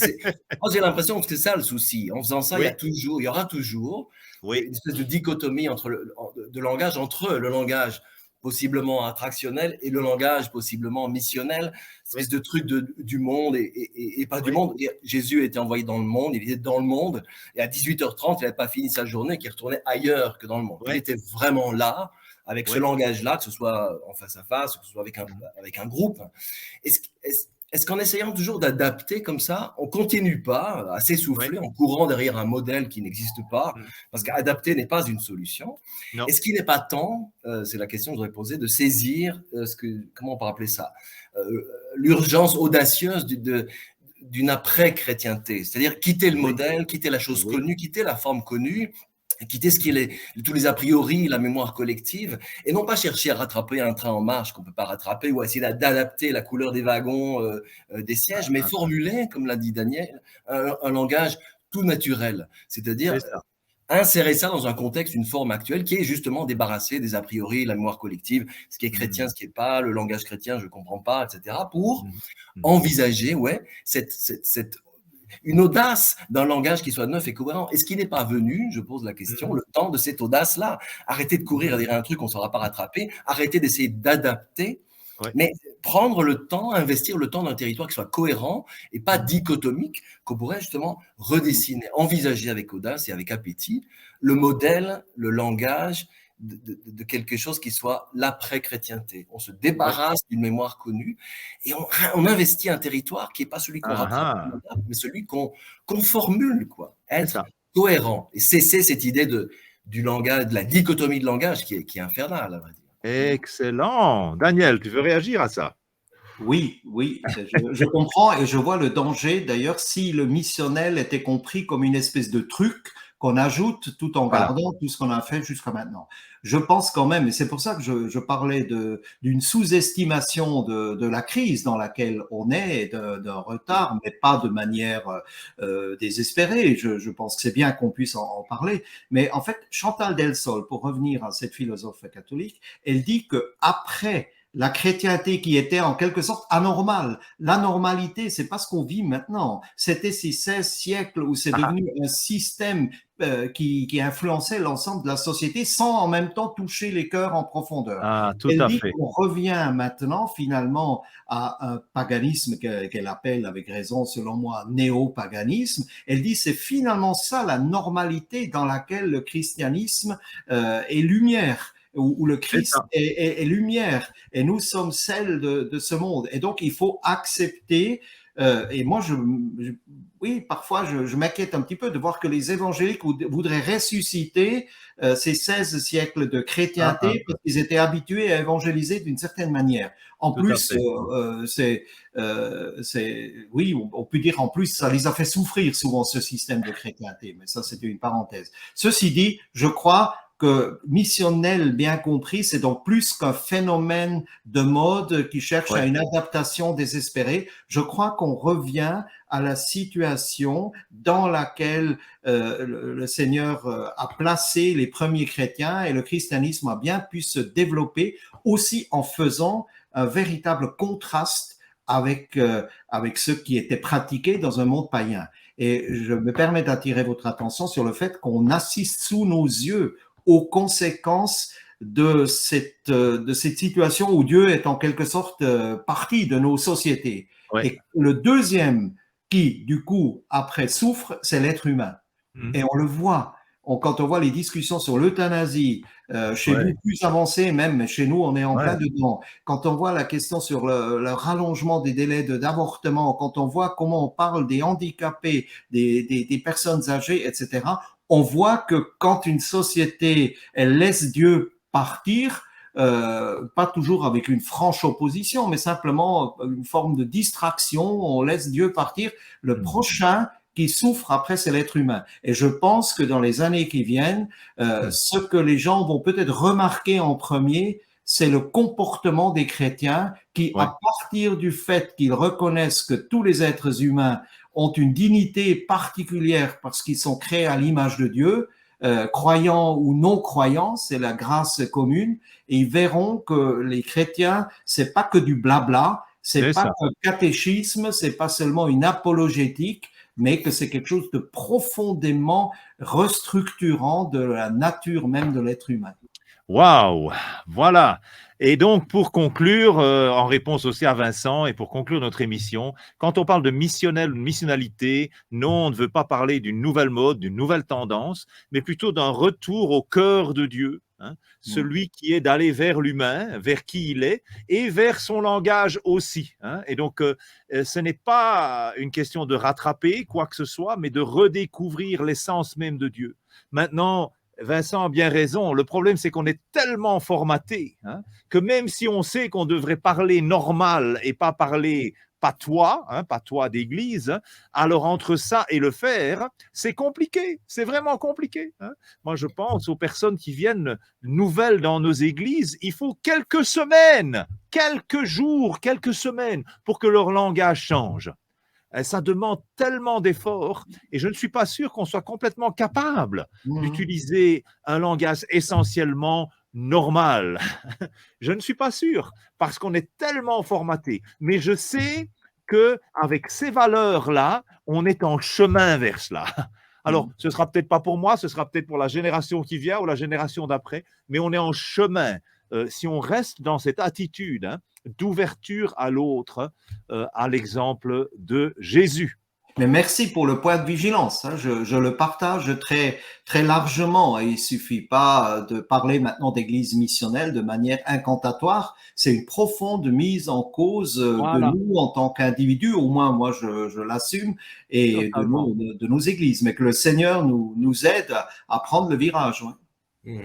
moi j'ai l'impression que c'est ça le souci. En faisant ça, il y aura toujours une espèce de dichotomie de langage entre le langage possiblement attractionnel et le langage possiblement missionnel, espèce de truc du monde et pas du monde. Et Jésus a été envoyé dans le monde, il était dans le monde, et à 18h30, il n'avait pas fini sa journée, qu'il retournait ailleurs que dans le monde. Il était vraiment là, avec ce langage-là, que ce soit en face à face, que ce soit avec un groupe. Est-ce qu'en essayant toujours d'adapter comme ça, on continue pas à s'essouffler en courant derrière un modèle qui n'existe pas, parce qu'adapter n'est pas une solution. Est-ce qu'il n'est pas temps, c'est la question que je voudrais poser, de saisir comment on peut appeler ça, l'urgence audacieuse d'une après-chrétienté, c'est-à-dire quitter le modèle, quitter la chose connue, quitter la forme connue, quitter tous les a priori, la mémoire collective, et non pas chercher à rattraper un train en marche qu'on ne peut pas rattraper ou à essayer d'adapter la couleur des wagons, des sièges, mais formuler, comme l'a dit Daniel, un langage tout naturel, c'est-à-dire insérer ça dans un contexte, une forme actuelle qui est justement débarrassée des a priori, la mémoire collective, ce qui est chrétien, ce qui n'est pas, le langage chrétien, je ne comprends pas, etc., pour envisager une audace d'un langage qui soit neuf et cohérent. Est-ce qu'il n'est pas venu, je pose la question, le temps de cette audace-là? Arrêtez de courir derrière un truc qu'on ne saura pas rattraper, arrêtez d'essayer d'adapter, mais prendre le temps, investir le temps d'un territoire qui soit cohérent et pas dichotomique, qu'on pourrait justement redessiner, envisager avec audace et avec appétit le modèle, le langage de quelque chose qui soit l'après-chrétienté. On se débarrasse d'une mémoire connue et on investit un territoire qui n'est pas celui qu'on rattrape, mais celui qu'on formule, quoi. Être cohérent et cesser cette idée du langage, de la dichotomie de langage qui est infernale, à vrai dire. Excellent. Daniel, tu veux réagir à ça? Oui, je comprends et je vois le danger. D'ailleurs, si le missionnel était compris comme une espèce de truc qu'on ajoute tout en gardant tout ce qu'on a fait jusqu'à maintenant. Je pense quand même, et c'est pour ça que je parlais d'une sous-estimation de la crise dans laquelle on est, et d'un retard, mais pas de manière désespérée. Je pense que c'est bien qu'on puisse en parler. Mais en fait, Chantal Delsol, pour revenir à cette philosophe catholique, elle dit que après la chrétienté qui était en quelque sorte anormale. L'anormalité, c'est pas ce qu'on vit maintenant. C'était ces 16 siècles où c'est devenu un système qui influençait l'ensemble de la société sans en même temps toucher les cœurs en profondeur. Elle dit qu'on revient maintenant finalement à un paganisme qu'elle appelle avec raison, selon moi, néo-paganisme. Elle dit c'est finalement ça la normalité dans laquelle le christianisme est lumière. Où le Christ est lumière et nous sommes celles de ce monde. Et donc, il faut accepter, et moi, oui, parfois je m'inquiète un petit peu de voir que les évangéliques voudraient ressusciter ces 16 siècles de chrétienté parce qu'ils étaient habitués à évangéliser d'une certaine manière. En Tout à plus, fait. oui, on peut dire en plus, ça les a fait souffrir souvent ce système de chrétienté, mais ça c'était une parenthèse. Ceci dit, je crois que missionnel bien compris, c'est donc plus qu'un phénomène de mode qui cherche à une adaptation désespérée. Je crois qu'on revient à la situation dans laquelle le Seigneur a placé les premiers chrétiens et le christianisme a bien pu se développer aussi en faisant un véritable contraste avec ce qui était pratiqué dans un monde païen. Et je me permets d'attirer votre attention sur le fait qu'on assiste sous nos yeux aux conséquences de cette situation où Dieu est en quelque sorte partie de nos sociétés. Ouais. Et le deuxième qui, du coup, après souffre, c'est l'être humain. Et on le voit. Quand on voit les discussions sur l'euthanasie, chez vous plus avancées même, mais chez nous, on est en plein dedans. Quand on voit la question sur le rallongement des délais d'avortement, quand on voit comment on parle des handicapés, des personnes âgées, etc., on voit que quand une société, elle laisse Dieu partir, pas toujours avec une franche opposition, mais simplement une forme de distraction, on laisse Dieu partir, le prochain qui souffre après, c'est l'être humain. Et je pense que dans les années qui viennent, ce que les gens vont peut-être remarquer en premier, c'est le comportement des chrétiens qui, à partir du fait qu'ils reconnaissent que tous les êtres humains ont une dignité particulière parce qu'ils sont créés à l'image de Dieu, croyants ou non croyants, c'est la grâce commune, et ils verront que les chrétiens, c'est pas que du blabla, c'est pas un catéchisme, c'est pas seulement une apologétique, mais que c'est quelque chose de profondément restructurant de la nature même de l'être humain. Waouh, voilà. Et donc, pour conclure, en réponse aussi à Vincent, et pour conclure notre émission, quand on parle de missionnel ou de missionnalité, non, on ne veut pas parler d'une nouvelle mode, d'une nouvelle tendance, mais plutôt d'un retour au cœur de Dieu, celui qui est d'aller vers l'humain, vers qui il est, et vers son langage aussi. Et donc, ce n'est pas une question de rattraper quoi que ce soit, mais de redécouvrir l'essence même de Dieu. Maintenant, Vincent a bien raison. Le problème, c'est qu'on est tellement formaté que même si on sait qu'on devrait parler normal et pas parler patois d'église, alors entre ça et le faire, c'est compliqué. C'est vraiment compliqué. Moi, je pense aux personnes qui viennent nouvelles dans nos églises. Il faut quelques semaines, quelques jours, quelques semaines pour que leur langage change. Ça demande tellement d'efforts et je ne suis pas sûr qu'on soit complètement capable d'utiliser un langage essentiellement normal. Je ne suis pas sûr parce qu'on est tellement formaté. Mais je sais qu'avec ces valeurs-là, on est en chemin vers cela. Alors, ce ne sera peut-être pas pour moi, ce sera peut-être pour la génération qui vient ou la génération d'après, mais on est en chemin. Si on reste dans cette attitude d'ouverture à l'autre, à l'exemple de Jésus. Mais merci pour le point de vigilance. Je le partage très, très largement. Et il suffit pas de parler maintenant d'église missionnelle de manière incantatoire. C'est une profonde mise en cause de nous en tant qu'individus. Au moins, moi, je l'assume et de nos églises. Mais que le Seigneur nous aide à prendre le virage.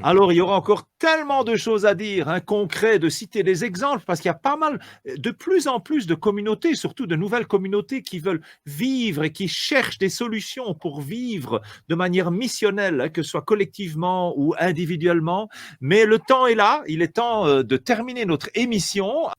Alors, il y aura encore tellement de choses à dire, concret, de citer des exemples, parce qu'il y a pas mal, de plus en plus de communautés, surtout de nouvelles communautés qui veulent vivre et qui cherchent des solutions pour vivre de manière missionnelle, que ce soit collectivement ou individuellement. Mais le temps est là, il est temps de terminer notre émission.